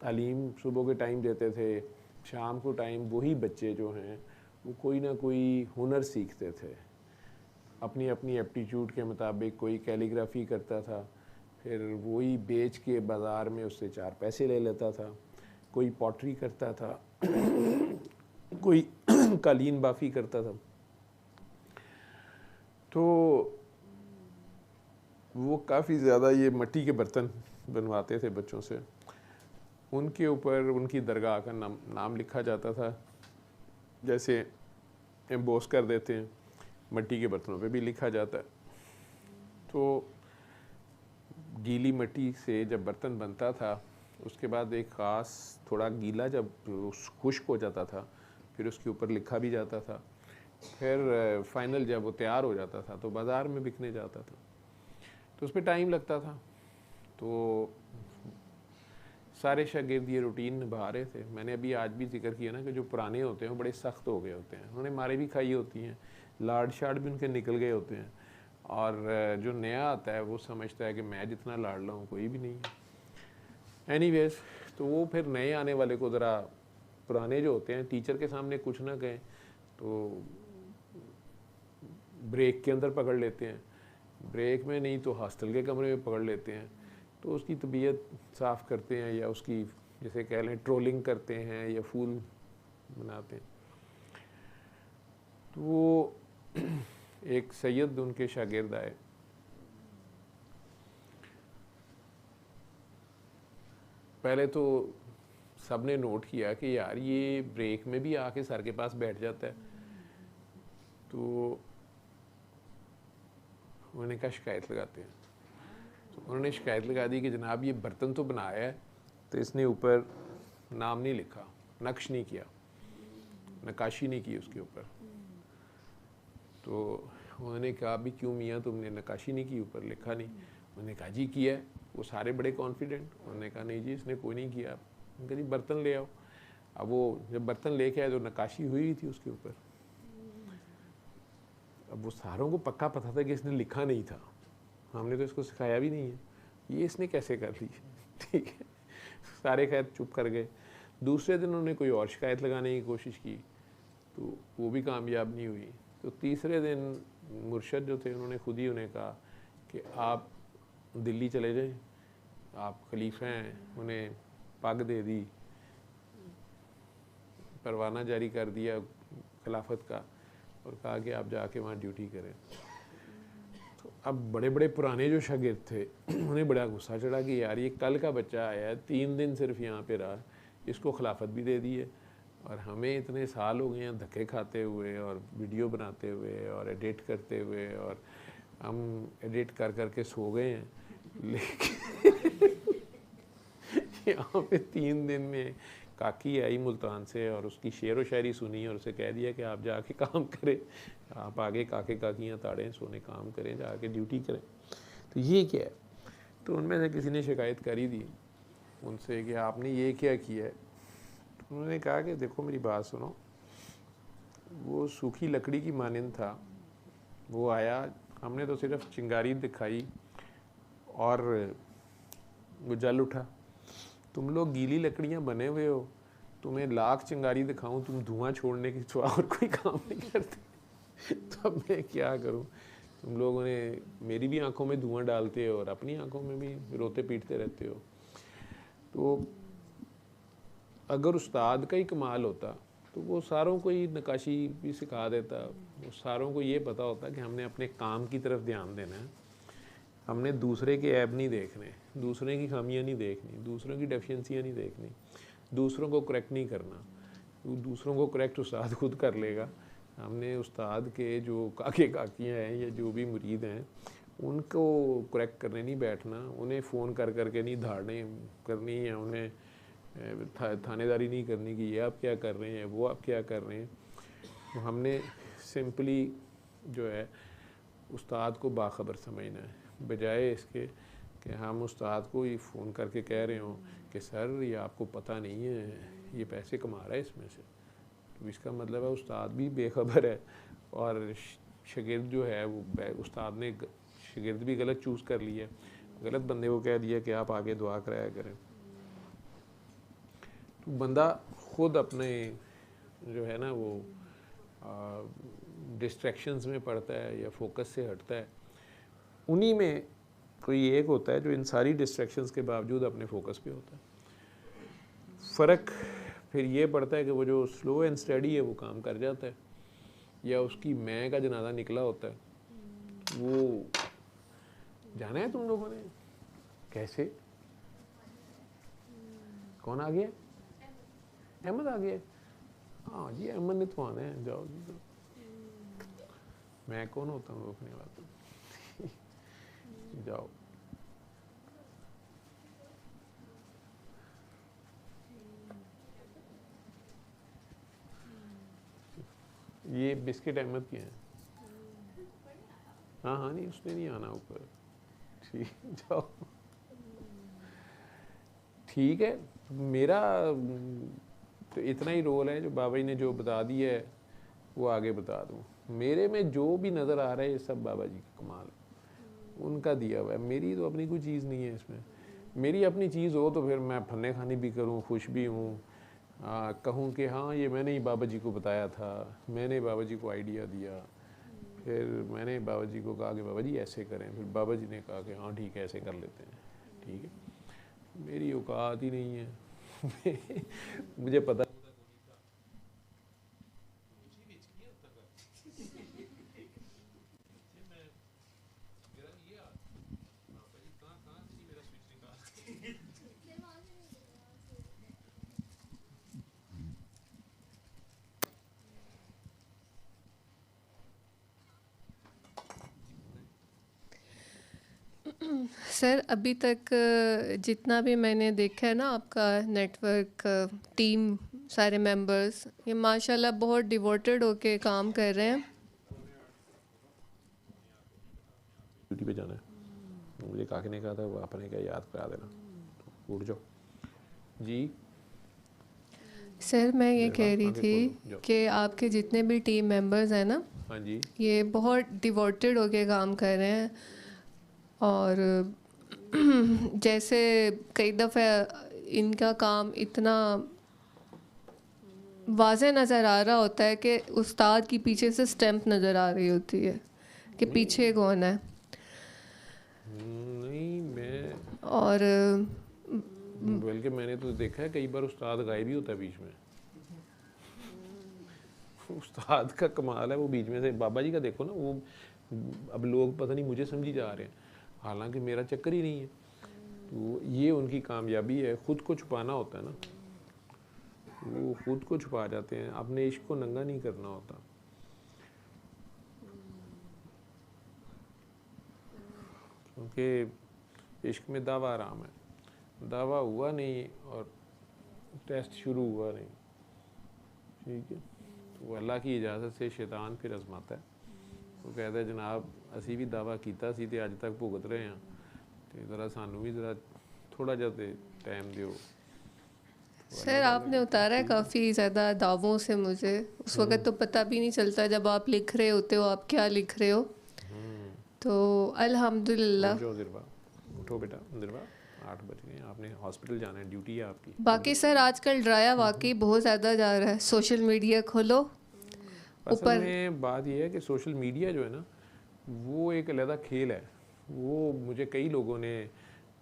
तालीम सुबह के टाइम देते थे, शाम को टाइम वही बच्चे जो हैं वो कोई ना कोई हुनर सीखते थे अपनी अपनी एप्टीट्यूड के मुताबिक। कोई कैलीग्राफी करता था, फिर वही बेच के बाज़ार में उससे 4 पैसे ले लेता था। कोई पॉटरी करता था, कोई कालीन बाफ़ी करता था। तो वो काफ़ी ज़्यादा ये मिट्टी के बर्तन बनवाते थे बच्चों से। उनके ऊपर उनकी दरगाह का नाम लिखा जाता था, जैसे एम्बोस कर देते हैं, मिट्टी के बर्तनों पे भी लिखा जाता है। तो गीली मिट्टी से जब बर्तन बनता था, उसके बाद एक ख़ास थोड़ा गीला जब खुश्क हो जाता था, फिर उसके ऊपर लिखा भी जाता था। फिर फाइनल जब वो तैयार हो जाता था तो बाज़ार में बिकने जाता था। तो उस पर टाइम लगता था। तो सारे शागिर्द ये रूटीन निभा रहे थे। मैंने अभी आज भी जिक्र किया ना कि जो पुराने होते हैं वो बड़े सख्त हो गए होते हैं, उन्होंने मारे भी खाई होती हैं, लाड शाड भी उनके निकल गए होते हैं, और जो नया आता है वो समझता है कि मैं जितना लाडला हूँ कोई भी नहीं है। एनीवेज, तो वो फिर नए आने वाले को ज़रा, पुराने जो होते हैं टीचर के सामने कुछ ना कहें तो ब्रेक के अंदर पकड़ लेते हैं, ब्रेक में नहीं तो हॉस्टल के कमरे में पकड़ लेते हैं। तो उसकी तबीयत साफ़ करते हैं, या उसकी जैसे कह लें ट्रोलिंग करते हैं, या फूल बनाते हैं। तो वो एक सैयद उनके शागिर्द आए, पहले तो सब ने नोट किया कि यार ये ब्रेक में भी आके सर के पास बैठ जाता है। तो उन्होंने कहा शिकायत लगाते हैं। तो उन्होंने शिकायत लगा दी कि जनाब ये बर्तन तो बनाया है, तो इसने ऊपर नाम नहीं लिखा, नक्श नहीं किया, नक्काशी नहीं की उसके ऊपर। तो उन्होंने कहा भी क्यों मियाँ तुमने नक्काशी नहीं की, ऊपर लिखा नहीं? उन्होंने कहा जी किया है। वो सारे बड़े कॉन्फिडेंट। उन्होंने कहा नहीं जी इसने कोई नहीं किया। उन्होंने कहा जी बर्तन ले आओ। अब वो जब बर्तन लेके आए तो नक्काशी हुई हुई थी उसके ऊपर। अब वो सारों को पक्का पता था कि इसने लिखा नहीं था, हमने तो इसको सिखाया भी नहीं है, ये इसने कैसे कर ली। ठीक है, सारे खैर चुप कर गए। दूसरे दिन उन्होंने कोई और शिकायत लगाने की कोशिश की तो वो भी कामयाब नहीं हुई। तो तीसरे दिन मुर्शद जो थे उन्होंने खुद ही उन्हें कहा कि आप दिल्ली चले जाएं, आप खलीफा हैं। उन्हें पग दे दी, परवाना जारी कर दिया खिलाफत का और कहा कि आप जाके वहाँ ड्यूटी करें। तो अब बड़े बड़े पुराने जो शागिर्द थे उन्हें बड़ा गुस्सा चढ़ा कि यार ये कल का बच्चा आया है, 3 दिन सिर्फ यहाँ पे रहा, इसको खिलाफत भी दे दी है और हमें इतने साल हो गए हैं धक्के खाते हुए और वीडियो बनाते हुए और एडिट करते हुए, और हम एडिट कर कर के सो गए हैं। लेकिन यहाँ पे 3 दिन में काकी आई मुल्तान से और उसकी शेर व शायरी सुनी और उसे कह दिया कि आप जाके काम करें, आप आगे काके काकियाँ ताड़ें सोने काम करें, जाके ड्यूटी करें। तो ये क्या है? तो उनमें से किसी ने शिकायत करी थी उनसे कि आपने ये क्या किया है। तो उन्होंने कहा कि देखो मेरी बात सुनो, वो सूखी लकड़ी की मानंद था, वो आया, हमने तो सिर्फ चिंगारी दिखाई और वो जल उठा। तुम लोग गीली लकड़ियाँ बने हुए हो, तुम्हें लाख चिंगारी दिखाऊं, तुम धुआं छोड़ने के सिवा और कोई काम नहीं करते। तो अब मैं क्या करूं? तुम लोगों ने मेरी भी आंखों में धुआं डालते हो और अपनी आंखों में भी रोते पीटते रहते हो। तो अगर उस्ताद का ही कमाल होता तो वो सारों को ही नक्काशी भी सिखा देता, वो सारों को ये पता होता कि हमने अपने काम की तरफ ध्यान देना है, हमने दूसरे के ऐब नहीं देखने, दूसरे की खामियां नहीं देखनी, दूसरों की डेफिशिएंसियां नहीं देखनी, दूसरों को करेक्ट नहीं करना। दूसरों को करेक्ट उस्ताद खुद कर लेगा। हमने उस्ताद के जो काके काकियाँ हैं या जो भी मुरीद हैं उनको करेक्ट करने नहीं बैठना, उन्हें फ़ोन कर करके नहीं धाड़ने करनी या उन्हें थानेदारी नहीं करनी कि ये आप क्या कर रहे हैं, वो आप क्या कर रहे हैं। तो हमने सिंपली जो है उस्ताद को बाखबर समझना है, बजाय इसके कि हम उस्ताद को ही फ़ोन करके कह रहे हों कि सर ये आपको पता नहीं है, ये पैसे कमा रहा है इसमें से। तो इसका मतलब है उस्ताद भी बेखबर है और शागिर्द जो है वो उस्ताद ने शागिर्द भी गलत चूज़ कर लिया, गलत बंदे को कह दिया कि आप आगे दुआ कराया करें। तो बंदा खुद अपने जो है ना वो डिस्ट्रैक्शंस में पड़ता है या फोकस से हटता है। उन्हीं में कोई एक होता है जो इन सारी डिस्ट्रैक्शंस के बावजूद अपने फोकस पे होता है। फ़र्क फिर ये पड़ता है कि वो जो स्लो एंड स्टडी है वो काम कर जाता है, या उसकी मैं का जनाजा निकला होता है। वो जाना है तुम लोगों ने कैसे? कौन आ गया? अहमद आ गया? हाँ जी अहमद ने तो आना है, जाओ जी। मैं कौन होता हूँ रोकने वाला? जाओ। ये बिस्किट अहमद के हैं। हाँ हाँ नहीं उसने नहीं आना ऊपर। ठीक जाओ। ठीक है, मेरा तो इतना ही रोल है, जो बाबा जी ने जो बता दिया है वो आगे बता दूँ। मेरे में जो भी नज़र आ रहा है ये सब बाबा जी का कमाल है, उनका दिया हुआ है। मेरी तो अपनी कोई चीज़ नहीं है इसमें। मेरी अपनी चीज़ हो तो फिर मैं फन्ने खानी भी करूँ, खुश भी हूँ, कहूँ कि हाँ ये मैंने ही बाबा जी को बताया था, मैंने बाबा जी को आइडिया दिया, फिर मैंने बाबा जी को कहा कि बाबा जी ऐसे करें, फिर बाबा जी ने कहा कि हाँ ठीक है ऐसे कर लेते हैं। ठीक है, मेरी औकात ही नहीं है। मुझे पता सर अभी तक जितना भी मैंने देखा है ना आपका नेटवर्क टीम सारे मेंबर्स, ये माशाल्लाह बहुत डिवोटेड होके काम कर रहे हैं। ड्यूटी पे जाना है, मुझे काके ने कहा था वो आपने क्या याद करा देना, उठ जाओ जी। सर मैं ये कह रही थी कि आपके जितने भी टीम मेंबर्स हैं ना, हाँ जी, ये बहुत डिवोटेड होके काम कर रहे हैं और जैसे कई दफ़े इनका काम इतना वाज़े नज़र आ रहा होता है कि उस्ताद की पीछे से स्टैम्प नज़र आ रही होती है कि पीछे कौन है। नहीं, मैं और बल्कि मैंने तो देखा है कई बार उस्ताद गायब ही होता है बीच में। उस्ताद का कमाल है, वो बीच में से बाबा जी का देखो ना, वो अब लोग पता नहीं मुझे समझी जा रहे हैं, हालांकि मेरा चक्कर ही नहीं है। तो ये उनकी कामयाबी है, खुद को छुपाना होता है ना, वो खुद को छुपा जाते हैं, अपने इश्क को नंगा नहीं करना होता। क्योंकि इश्क में दावा आराम है, दावा हुआ नहीं और टेस्ट शुरू हुआ नहीं, ठीक है। तो अल्लाह की इजाज़त से शैतान फिर आजमाता है, वो कहता है जनाब असी भी दावा कीता सी ते अज तक भुगत रहे हैं, तो ज़रा सानू भी ज़रा थोड़ा जा टाइम दो। सर आपने उतारा है काफ़ी ज़्यादा दावों से मुझे, उस वक़्त तो पता भी नहीं चलता जब आप लिख रहे होते हो आप क्या लिख रहे हो। तो अल्हम्दुलिल्लाह। उठो बेटा, निर्वा 8 बज गए, आपने हॉस्पिटल जाना है, ड्यूटी है आपकी। बाकी सर आजकल ड्राया वाकई बहुत ज़्यादा जा रहा है, सोशल मीडिया खोलो असल ऊपर। में बात यह है कि सोशल मीडिया जो है ना, वो एक अलग खेल है। वो मुझे कई लोगों ने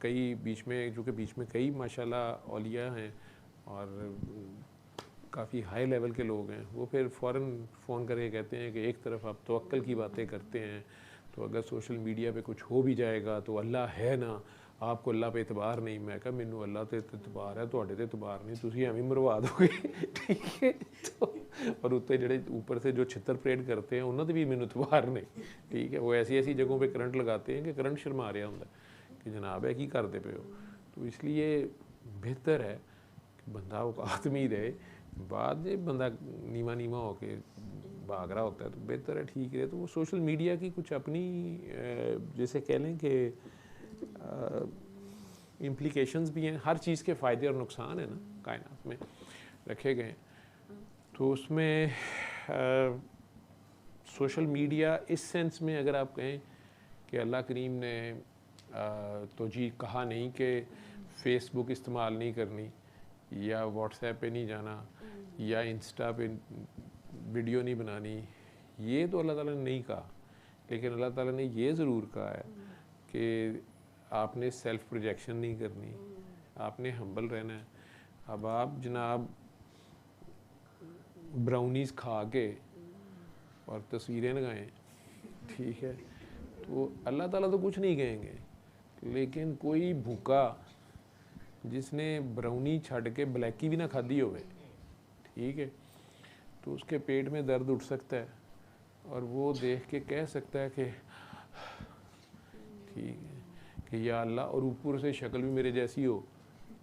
कई बीच में, जो कि बीच में कई माशाल्लाह औलिया हैं और काफ़ी हाई लेवल के लोग हैं, वो फिर फ़ौरन फ़ोन करके कहते हैं कि एक तरफ आप तवक्कल की बातें करते हैं, तो अगर सोशल मीडिया पे कुछ हो भी जाएगा तो अल्लाह है ना, आपको अल्लाह पे एतबार नहीं। मैं कहा मैनू अल्लाह ते एतबार है, तुहाडे ते एतबार नहीं, तुसीं एवें मरवा दोगे। ठीक है, तो और उत्ते जेह्ड़े ऊपर से जो छितर परेड करते हैं उन्होंने भी मैनू एतबार नहीं। ठीक है, वो ऐसी ऐसी जगहों पे करंट लगाते हैं कि करंट शर्मा रहा होंदा कि जनाब है की करते पे हो। तो इसलिए बेहतर है कि बंदा औकात में ही रहे। बाद जब बंदा नीवा नीवा होके भाग रहा होता है तो बेहतर है ठीक है। तो वो सोशल मीडिया की कुछ अपनी जैसे कह लें कि इम्प्लीकेशंस भी हैं, हर चीज़ के फ़ायदे और नुकसान है ना कायनात में रखे गए। तो उसमें सोशल मीडिया इस सेंस में अगर आप कहें कि अल्लाह करीम ने तो जी कहा नहीं कि फ़ेसबुक इस्तेमाल नहीं करनी या व्हाट्सएप पे नहीं जाना या इंस्टा पे वीडियो नहीं बनानी, ये तो अल्लाह ताला ने नहीं कहा। लेकिन अल्लाह ताला ने ये ज़रूर कहा है कि आपने सेल्फ़ प्रोजेक्शन नहीं करनी, आपने हम्बल रहना है। अब आप जनाब ब्राउनीज़ खा के और तस्वीरें लगाएं, ठीक है, तो अल्लाह ताला तो कुछ नहीं कहेंगे। लेकिन कोई भूखा जिसने ब्राउनी छड़ के ब्लैकी भी ना खाधी होवे, ठीक है, तो उसके पेट में दर्द उठ सकता है और वो देख के कह सकता है कि ठीक है कि या अल्लाह, और ऊपर से शक्ल भी मेरे जैसी हो,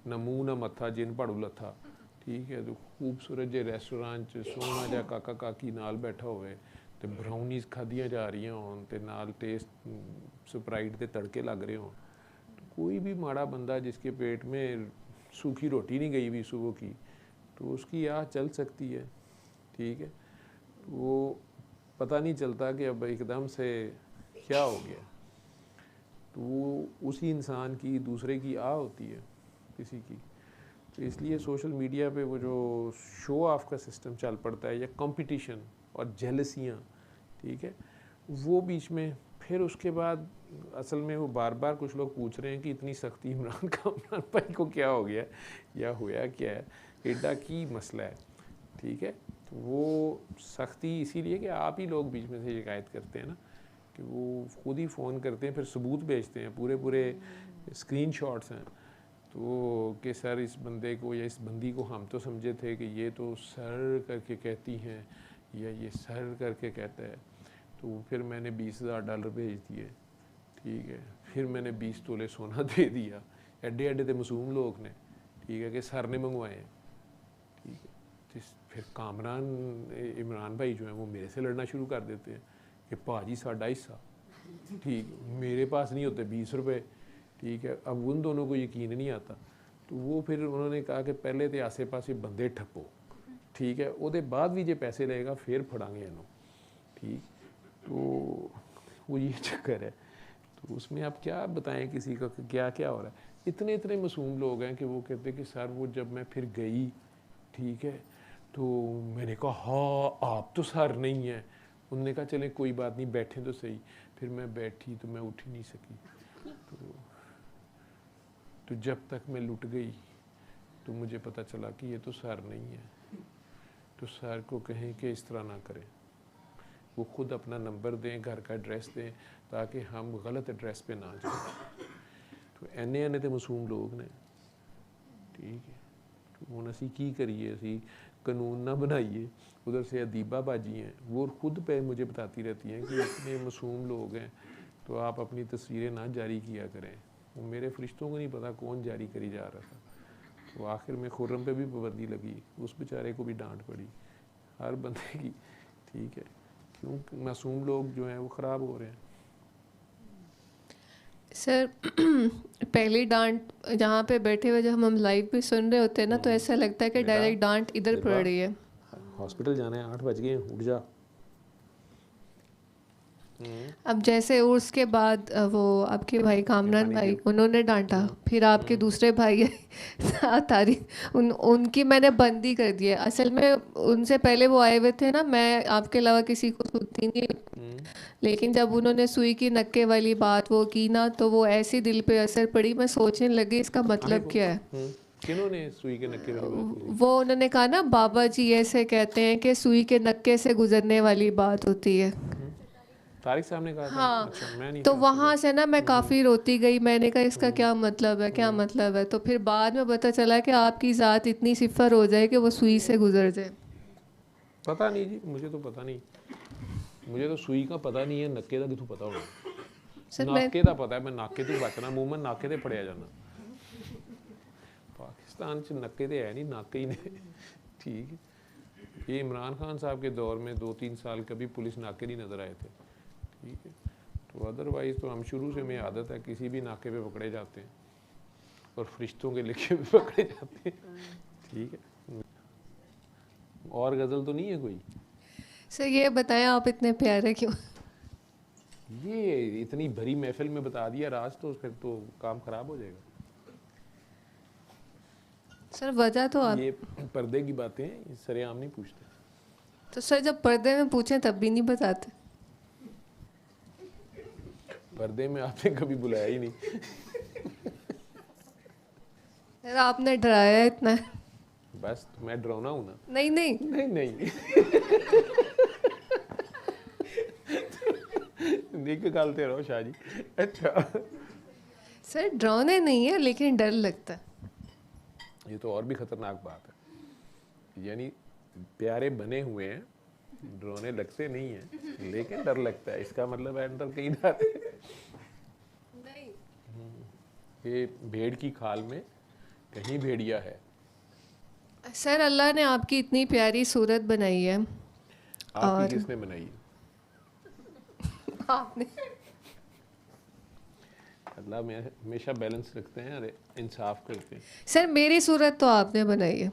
ना मुँह ना मत्था, जिन पड़ू लथा, ठीक है, तो खूबसूरत जे रेस्टोरेंट च सोहना जा काका काकी नाल बैठा होवे ते ब्राउनीज़ खादियां जा रही होन ते नाल टेस्ट स्प्राइट के तड़के लग रहे हों, तो कोई भी माड़ा बंदा जिसके पेट में सूखी रोटी नहीं गई हुई सुबह की, तो उसकी आह चल सकती है। ठीक है, तो वो पता नहीं चलता कि अब एकदम से क्या हो गया, तो वो उसी इंसान की दूसरे की आह होती है किसी की। तो इसलिए सोशल मीडिया पे वो जो शो ऑफ का सिस्टम चल पड़ता है या कंपटीशन और जेलसियाँ, ठीक है, वो बीच में फिर उसके बाद असल में वो बार बार कुछ लोग पूछ रहे हैं कि इतनी सख्ती इमरान भाई को क्या हो गया या होया क्या है, एडा की मसला है। ठीक है, तो वो सख्ती इसीलिए कि आप ही लोग बीच में से शिकायत करते हैं ना, कि वो खुद ही फ़ोन करते हैं, फिर सबूत भेजते हैं, पूरे पूरे स्क्रीनशॉट्स हैं, तो कि सर इस बंदे को या इस बंदी को हम तो समझे थे कि ये तो सर करके कहती हैं या ये सर करके कहता है, तो फिर मैंने $20,000 भेज दिए। ठीक है, फिर मैंने 20 तोले सोना दे दिया, एडे एडे तो मासूम लोग ने, ठीक है, कि सर ने मंगवाए हैं। ठीक है, तो फिर कामरान इमरान भाई जो हैं वो मेरे से लड़ना शुरू कर देते हैं कि भाजी साडा हिस्सा, ठीक, मेरे पास नहीं होते 20 रुपये। ठीक है, अब उन दोनों को यकीन नहीं आता, तो वो फिर उन्होंने कहा कि पहले तो आसे पासे बंदे ठप्पो, ठीक है, उसके बाद भी जो पैसे लेगा फिर फड़ांगे इन्हों। ठीक, तो वो ये चक्कर है। तो तो उसमें आप क्या बताएं किसी का कि क्या क्या हो रहा है। इतने इतने मासूम लोग हैं कि वो कहते कि सर वो जब मैं फिर गई, ठीक है, तो मैंने कहा हाँ आप तो सर नहीं हैं। उन्होंने कहा चले कोई बात नहीं, बैठे तो सही। फिर मैं बैठी तो मैं उठ ही नहीं सकी। तो जब तक मैं लुट गई तो मुझे पता चला कि ये तो सर नहीं है। तो सर को कहें कि इस तरह ना करें, वो खुद अपना नंबर दें, घर का एड्रेस दें, ताकि हम गलत एड्रेस पे ना जाएं। तो एने एने तो मासूम लोग ने, ठीक है। तो हुण असी की करिए, असी कानून ना बनाइए। उधर से अदीबा बाजी हैं, वो खुद पे मुझे बताती रहती हैं कि इतने मासूम लोग हैं तो आप अपनी तस्वीरें ना जारी किया करें। वो मेरे फरिश्तों को नहीं पता कौन जारी करी जा रहा था। तो आखिर में खुर्रम पे भी पाबंदी लगी, उस बेचारे को भी डांट पड़ी, हर बंदे की, ठीक है। क्यों मासूम लोग जो हैं वो ख़राब हो रहे हैं। सर पहली डांट जहाँ पे बैठे हुए जब हम लाइव भी सुन रहे होते हैं ना, तो ऐसा लगता है कि बेटा, डायरेक्ट डांट इधर पड़ बेटा, रही है। हॉस्पिटल जाना है, 8 बज गए, उठ जा। अब जैसे उर्स के बाद वो आपके भाई कामरान भाई उन्होंने डांटा, फिर आपके दूसरे भाई तारिक उनकी मैंने बंदी कर दी है। असल में उनसे पहले वो आए हुए थे ना, मैं आपके अलावा किसी को सुनती नहीं, लेकिन जब उन्होंने सुई की नक्के वाली बात वो की ना, तो वो ऐसी दिल पे असर पड़ी, मैं सोचने लगी इसका मतलब क्या है। किन्होंने सुई के नक्के वाली बात की? वो उन्होंने कहा ना बाबा जी ऐसे कहते हैं कि सुई के नक्के से गुजरने वाली बात होती है। तारिक साहब ने कहा था? हाँ, अच्छा, मैं नहीं तो था वहाँ से ना मैं काफ़ी रोती गई। मैंने कहा इसका क्या मतलब है, क्या मतलब है। तो फिर बाद में पता चला कि आपकी ज़ात इतनी सिफर हो जाए कि वो सुई से गुजर जाए। पता नहीं जी, मुझे तो पता नहीं। मुझे तो सुई का पता नहीं है, नक्के का कितों पता होना। नाके का पता है, मैं नाके तो बचना, मुंह में नाके ते फड़िया जाना। पाकिस्तान च नक्के ते है नहीं, नाके ही ने, ठीक है। ये इमरान खान साहब के दौर में 2-3 साल कभी पुलिस नाके नहीं नज़र आए थे, ठीक है। तो अदरवाइज़ तो हम शुरू से हमें आदत है किसी भी नाके पे पकड़े जाते हैं और फरिश्तों के लिखे पे पकड़े जाते हैं, ठीक है। और गज़ल तो नहीं है कोई? सर ये बताएं आप इतने प्यारे क्यों? ये इतनी भरी महफिल में बता दिया राज, तो फिर तो काम खराब हो जाएगा। सर वजह तो आप, ये पर्दे की बातें सरेआम नहीं पूछते। तो सर जब पर्दे में पूछें तब भी नहीं बताते। पर्दे में आपने कभी बुलाया ही नहीं। सर आपने डराया इतना। बस तो मैं डरावना हूँ ना? नहीं नहीं नहीं नहीं। निकालते रहो शाह जी। अच्छा, सर डरावने नहीं है, लेकिन डर लगता है। ये तो और भी खतरनाक बात है। यानी प्यारे बने हुए हैं, डरावने लगते नहीं हैं, लेकिन डर लगता है। इसका मतलब है अंदर कहीं डर नहीं। ये भेड़ की खाल में कहीं भेड़िया है। सर अल्लाह ने आपकी इतनी प्यारी सूरत बनाई है। आपकी किसने बनाई? आपने। अल्लाह में हमेशा बैलेंस रखते हैं, अरे इंसाफ करते हैं। सर मेरी सूरत तो आपने बनाई है।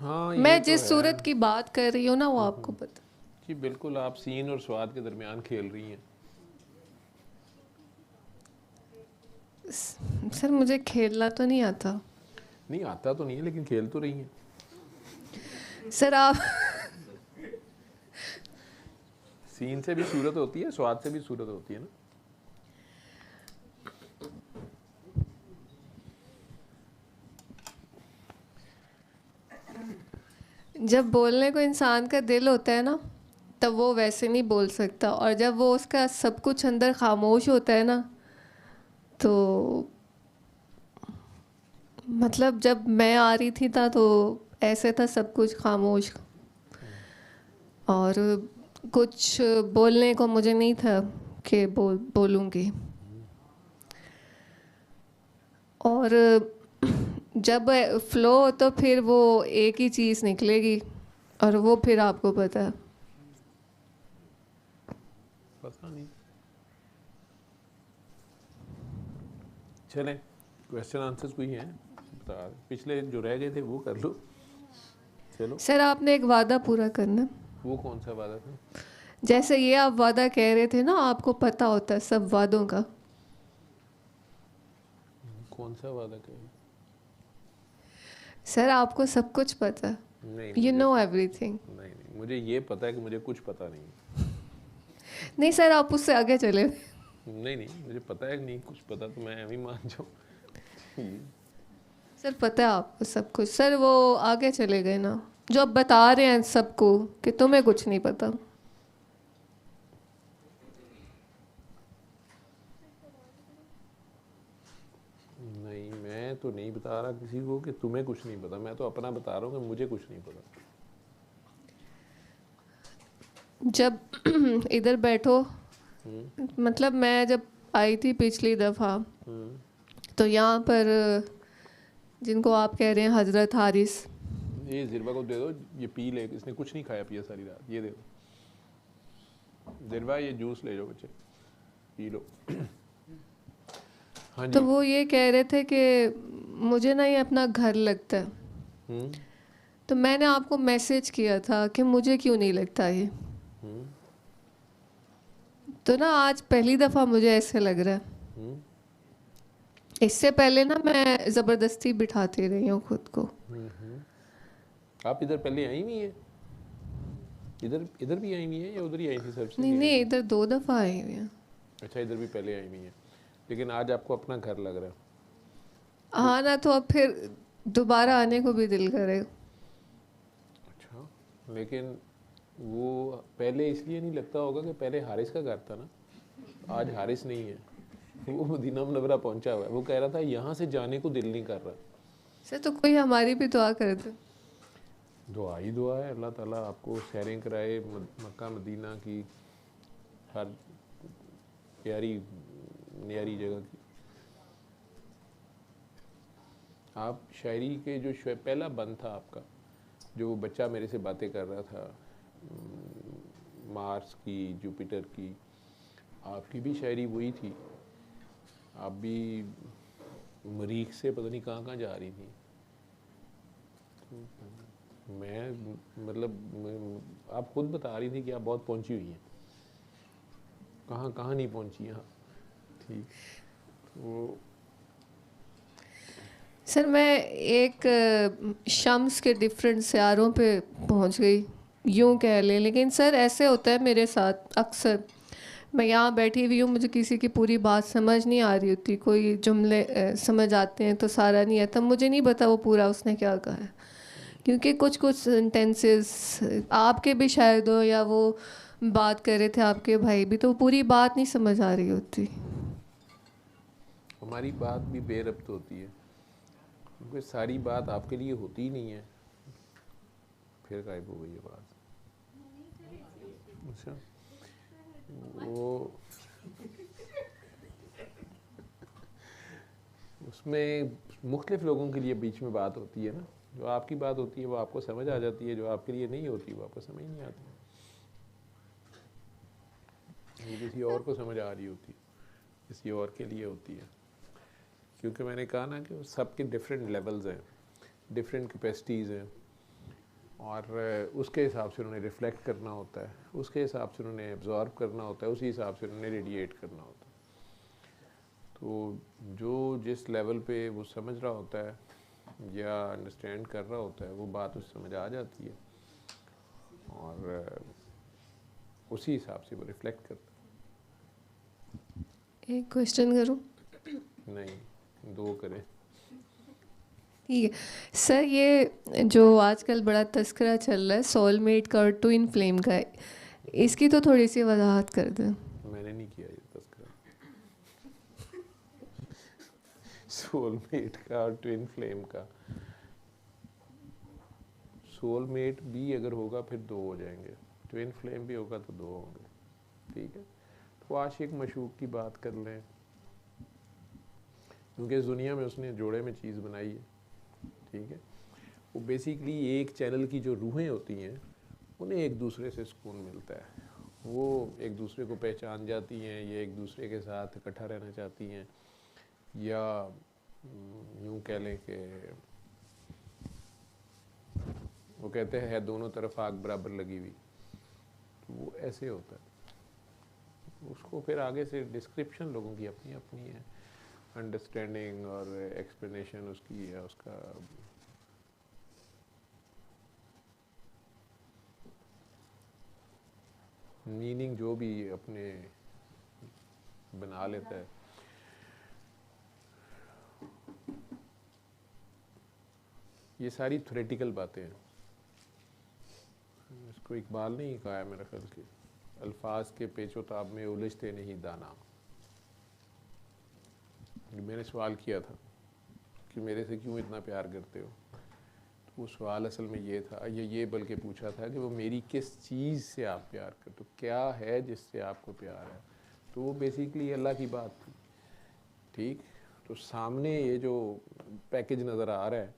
हाँ, मैं ये तो जिस है। सूरत की बात कर रही हूँ ना, वो आपको पता। जी बिल्कुल, आप सीन और स्वाद के दरमियान खेल रही हैं। सर मुझे खेलना तो नहीं आता। नहीं आता तो नहीं है, लेकिन खेल तो रही हैं। सर आप सीन से भी सूरत होती है, स्वाद से भी सूरत होती है ना। जब बोलने को इंसान का दिल होता है ना, तब वो वैसे नहीं बोल सकता, और जब वो उसका सब कुछ अंदर खामोश होता है ना, तो मतलब जब मैं आ रही थी था तो ऐसे था सब कुछ खामोश, और कुछ बोलने को मुझे नहीं था कि बोलूँगी। और जब फ्लो हो तो फिर वो एक ही चीज़ निकलेगी, और वो फिर आपको पता है। पता नहीं। चलें, क्वेश्चन आंसर्स कोई हैं? पिछले जो रह गए थे वो कर लो। चलो। सर आपने एक वादा पूरा करना। वो कौन सा वादा था? जैसे ये आप वादा कह रहे थे ना, आपको पता होता है सब वादों का। कौन सा वादा करें? सर आपको सब कुछ पता है, नहीं यू मुझे नो एवरीथिंग। नहीं नहीं, मुझे ये पता है कि मुझे कुछ पता नहीं। नहीं सर, आप उससे आगे चले। नहीं नहीं, मुझे पता है कि नहीं कुछ पता, तो मैं अभी मान जाऊँ। सर पता है आपको सब कुछ। सर वो आगे चले गए ना, जो आप बता रहे हैं सबको कि तुम्हें कुछ नहीं पता। नहीं, मैं तो नहीं बता रहा किसी को कि तुम्हें कुछ नहीं पता, मैं तो अपना बता रहा हूँ कि मुझे कुछ नहीं पता। जब इधर बैठो, हम्म, मतलब मैं जब आई थी पिछली दफ़ा, हम्म। तो यहाँ पर जिनको आप कह रहे हैं हजरत हारिस, ये जिरबा को दे दो, ये पी ले, इसने कुछ नहीं खाया पिया सारी रात, ये दे दो। जिरबा ये जूस ले जाओ बच्चे, पी लो। हाँ तो जी। वो ये कह रहे थे कि मुझे ना ये अपना घर लगता है। हम्म, तो मैंने आपको मैसेज किया था कि मुझे क्यों नहीं लगता ये। हम्म, तो ना आज पहली दफ़ा मुझे ऐसे लग रहा है। हम्म, इससे पहले ना मैं ज़बरदस्ती बिठाती रही हूँ खुद को। आप इधर पहले आई हुई हैं? इधर इधर भी आई हुई हैं या उधर ही आई थी, सबसे नहीं नहीं आई नहीं, थी? इधर 2 दफ़ा आई हुई हैं। अच्छा, इधर भी पहले आई हुई हैं, लेकिन आज आपको अपना घर लग रहा है। क्यों? हाँ ना, तो अब फिर दोबारा आने को भी दिल करे। अच्छा, लेकिन वो पहले इसलिए नहीं लगता होगा कि पहले हारिस का घर था ना, आज हारिस नहीं है, वो मदीना मुनव्वरा पहुंचा हुआ है। वो कह रहा था यहाँ से जाने को दिल नहीं कर रहा। सर तो कोई हमारी भी दुआ कर दे। दुआ ही दुआ है, अल्लाह ताला आपको सैरें कराए मक्का मदीना की, हर प्यारी न्यारी जगह की। आप शायरी के जो पहला बंद था आपका, जो बच्चा मेरे से बातें कर रहा था, मार्स की, जुपिटर की, आपकी भी शायरी वही थी। आप भी मरीख से पता नहीं कहाँ कहाँ जा रही थी। मैं आप खुद बता रही थी कि आप बहुत पहुंची हुई हैं, कहाँ कहाँ नहीं पहुंची यहाँ। ठीक, तो सर मैं एक शम्स के डिफरेंट सियारों पे पहुंच गई, यूं कह लें। लेकिन सर ऐसे होता है मेरे साथ अक्सर, मैं यहाँ बैठी हुई हूँ, मुझे किसी की पूरी बात समझ नहीं आ रही होती, कोई जुमले समझ आते हैं तो सारा नहीं आता, मुझे नहीं पता वो पूरा उसने क्या कहा है। क्योंकि कुछ कुछ सेंटेंसेस आपके भी शायद हो, या वो बात कर रहे थे आपके भाई भी, तो वो पूरी बात नहीं समझ आ रही होती। हमारी बात भी बेरब्त होती है, क्योंकि सारी बात आपके लिए होती ही नहीं है। फिर गायब हो गई ये बात। अच्छा, वो उसमें मुख्तलिफ लोगों के लिए बीच में बात होती है ना, जो आपकी बात होती है वो आपको समझ आ जाती है, जो आपके लिए नहीं होती वो आपको समझ नहीं आती, वो किसी और को समझ आ रही होती है, किसी और के लिए होती है। क्योंकि मैंने कहा ना कि सबके डिफरेंट लेवल्स हैं, डिफरेंट कैपेसिटीज़ हैं, और उसके हिसाब से उन्होंने रिफ्लेक्ट करना होता है, उसके हिसाब से उन्होंने एब्जॉर्ब करना होता है, उसी हिसाब से उन्होंने रेडिएट करना होता है। तो जो जिस लेवल पे वो समझ रहा होता है या अंडरस्टैंड कर रहा होता है, वो बात उसे समझ आ जाती है, और उसी हिसाब से वो रिफ्लेक्ट करता एक क्वेश्चन करूं? है। नहीं, दो करें। ठीक है सर, ये जो आजकल बड़ा तस्करा चल रहा है सोलमेट का और ट्विन फ्लेम का, इसकी तो थोड़ी सी वजाहत कर दें। मैंने नहीं किया ये तस्करा सोलमेट का और ट्विन फ्लेम का। सोलमेट भी अगर होगा फिर दो हो जाएंगे, ट्विन फ्लेम भी होगा तो दो होंगे। ठीक है, तो आशिक मशूक की बात कर लें, क्योंकि इस दुनिया में उसने जोड़े में चीज़ बनाई है। ठीक है, वो बेसिकली एक चैनल की जो रूहें होती हैं उन्हें एक दूसरे से सुकून मिलता है, वो एक दूसरे को पहचान जाती हैं, ये एक दूसरे के साथ इकट्ठा रहना चाहती हैं, या यूँ कह लें कि वो कहते हैं दोनों तरफ आग बराबर लगी हुई। वो ऐसे होता है। उसको फिर आगे से डिस्क्रिप्शन लोगों की अपनी अपनी है, अंडरस्टैंडिंग और एक्सप्लेनेशन उसकी है, उसका मीनिंग जो भी अपने बना लेता है। ये सारी थ्योरेटिकल बातें हैं। इसको इकबाल ने ही कहा है मेरा ख्याल कि अल्फाज के पेचोताब में उलझते नहीं दाना। मैंने सवाल किया था कि मेरे से क्यों इतना प्यार करते हो, तो वो सवाल असल में ये था, ये बल्कि पूछा था कि वो मेरी किस चीज़ से आप प्यार करते हो, क्या है जिससे आपको प्यार है। तो वो बेसिकली अल्लाह की बात थी। ठीक, तो सामने ये जो पैकेज नज़र आ रहा है,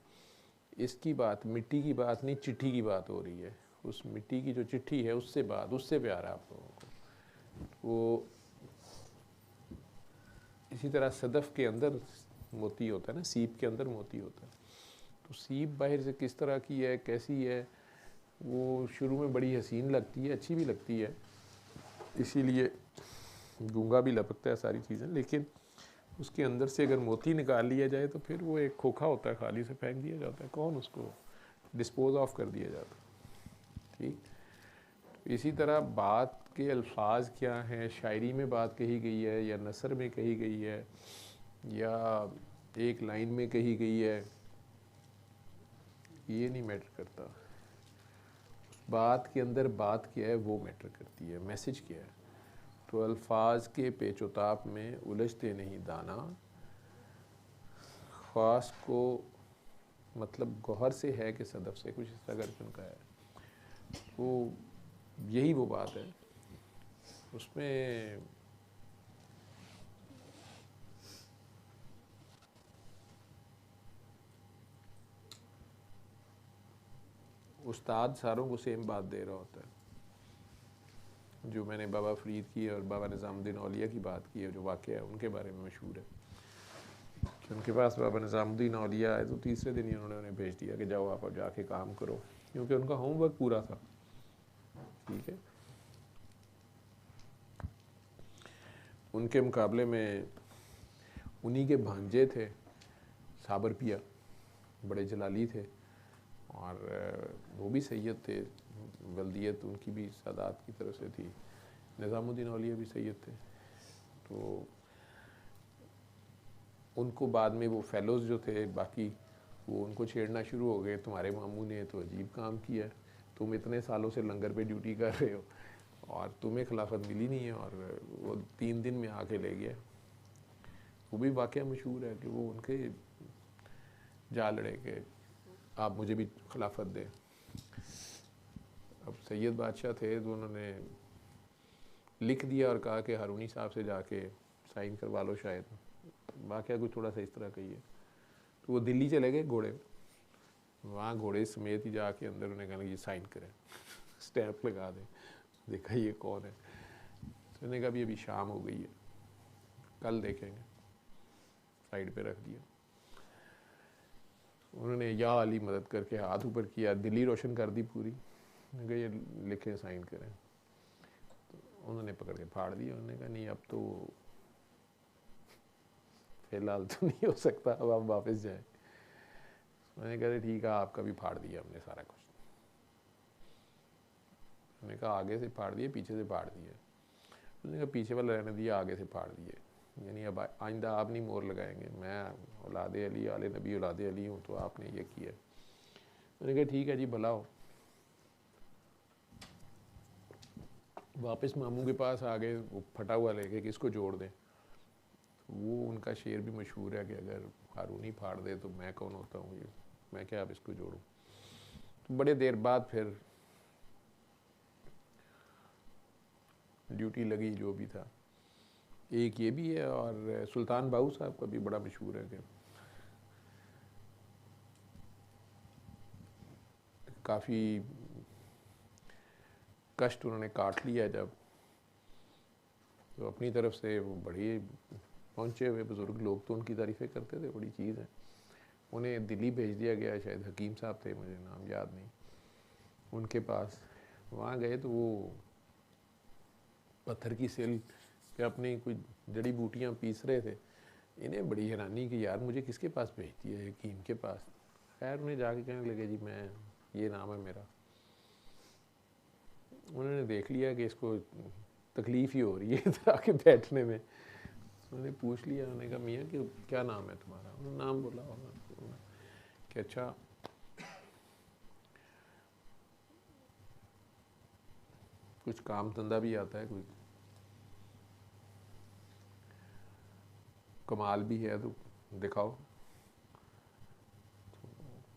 इसकी बात मिट्टी की बात नहीं, चिट्ठी की बात हो रही है। उस मिट्टी की जो चिट्ठी है उससे बात, उससे प्यार है आप लोगों को। वो इसी तरह सदफ़ के अंदर मोती होता है ना, सीप के अंदर मोती होता है। तो सीप बाहर से किस तरह की है, कैसी है, वो शुरू में बड़ी हसीन लगती है, अच्छी भी लगती है, इसीलिए गूंगा भी लपकता है सारी चीज़ें। लेकिन उसके अंदर से अगर मोती निकाल लिया जाए तो फिर वो एक खोखा होता है, खाली से फेंक दिया जाता है, कौन उसको डिस्पोज ऑफ कर दिया जाता है। ठीक, इसी तरह बात के अल्फाज क्या हैं, शायरी में बात कही गई है या नसर में कही गई है या एक लाइन में कही गई है, ये नहीं मैटर करता। बात के अंदर बात क्या है वो मैटर करती है, मैसेज क्या है। तो अल्फाज के पेचोताप में उलझते नहीं दाना, ख़ास को मतलब गौहर से है कि सदफ़ से, कुछ इस तरह का उनका है। वो यही वो बात है उसमें। उस्ताद सारों को सेम बात दे रहा होता है। जो मैंने बाबा फ़रीद की और बाबा निज़ामुद्दीन औलिया की बात की है, जो वाक़या है उनके बारे में मशहूर है कि उनके पास बाबा निज़ामुद्दीन औलिया आए तो तीसरे दिन ही उन्होंने उन्हें भेज दिया कि जाओ आप जाके काम करो, क्योंकि उनका होमवर्क पूरा था। ठीक है, उनके मुकाबले में उन्हीं के भांजे थे साबर पिया, बड़े जलाली थे और वो भी सैयद थे, वल्दियत उनकी भी सादात की तरफ से थी। निज़ामुद्दीन औलिया भी सैयद थे। तो उनको बाद में वो फेलोज़ जो थे बाकी, वो उनको छेड़ना शुरू हो गए, तुम्हारे मामू ने तो अजीब काम किया, तुम इतने सालों से लंगर पे ड्यूटी कर रहे हो और तुम्हें खिलाफत मिली नहीं है, और वो 3 दिन में आके ले गया। वो भी वाक़या मशहूर है कि वो उनके जा लड़े कि आप मुझे भी खिलाफत दें। अब सैयद बादशाह थे तो उन्होंने लिख दिया और कहा कि हारूनी साहब से जाके साइन करवा लो, शायद वाक़या कुछ थोड़ा सा इस तरह का ही है। तो वो दिल्ली चले गए घोड़े, वहाँ घोड़े समेत ही जाके अंदर उन्हें कहना ये साइन करें, स्टैंप लगा दें। देखा ये कौन है, तो उन्होंने कहा अभी शाम हो गई है, कल देखेंगे, साइड पे रख दिया। उन्होंने या अली मदद करके हाथ ऊपर किया, दिल्ली रोशन कर दी पूरी, ये लिखे साइन करें। तो उन्होंने पकड़ के फाड़ दिया। उन्होंने कहा नहीं अब तो फिलहाल तो नहीं हो सकता, अब आप वापस जाएं। मैंने कहा ठीक है, आपका भी फाड़ दिया हमने सारा कुछ। मैंने कहा आगे से फाड़ दिए, पीछे से फाड़ दिए। उसने कहा पीछे वाला रहने दिया, आगे से फाड़ दिए, यानी अब आइंदा आप नहीं मोहर लगाएंगे, मैं औलादे अली आले नबी औलादे अली हूँ, तो आपने ये किया। मैंने कहा ठीक है जी, भला हो। वापस मामू के पास आ गए, वो फटा हुआ लेके कि इसको जोड़ दें। वो उनका शेर भी मशहूर है कि अगर हारूनी फाड़ दे तो मैं कौन होता हूँ, ये मैं क्या अब इसको जोड़ूँ। तो बड़े देर बाद फिर ड्यूटी लगी, जो भी था। एक ये भी है, और सुल्तान बाहू साहब का भी बड़ा मशहूर है कि काफ़ी कष्ट उन्होंने काट लिया जब, तो अपनी तरफ से वो बड़े पहुँचे हुए बुज़ुर्ग लोग तो उनकी तारीफ़ें करते थे, बड़ी चीज़ है। उन्हें दिल्ली भेज दिया गया, शायद हकीम साहब थे, मुझे नाम याद नहीं, उनके पास। वहाँ गए तो वो पत्थर की सिल पे अपनी कोई जड़ी बूटियाँ पीस रहे थे। इन्हें बड़ी हैरानी कि यार मुझे किसके पास भेज दिया है, हकीम के पास। खैर उन्हें जाके कहने लगे जी मैं, ये नाम है मेरा। उन्होंने देख लिया कि इसको तकलीफ़ ही हो रही है इधर आके बैठने में। उन्होंने पूछ लिया, उन्होंने कहा मियाँ कि क्या नाम है तुम्हारा? उन्होंने नाम बोला कि अच्छा कुछ काम धंधा भी आता है, कोई कमाल भी है तो दिखाओ।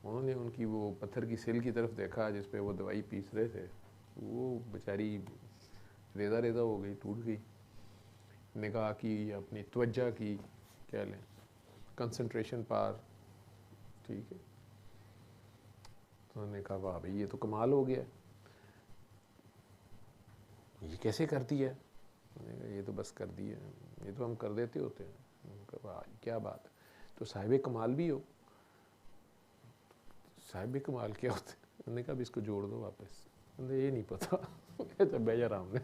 उन्होंने उनकी वो पत्थर की सिल की तरफ देखा जिस पे वो दवाई पीस रहे थे। वो बेचारी रेदा रेदा हो गई, टूट गई। निगाह की, अपनी तवज्जो की, कह लें कंसंट्रेशन पार, ठीक है। तो उन्होंने कहा वाह भाई ये तो कमाल हो गया, ये कैसे कर दिया? मैंने कहा ये तो बस कर दिया, ये तो हम कर देते होते हैं। उन्होंने कहा वाह क्या बात है, तो साहिब कमाल भी हो? साहिब कमाल क्या होते हैं? उन्होंने कहा इसको जोड़ दो वापस। उन्हें ये नहीं पता। जब भैया राम ने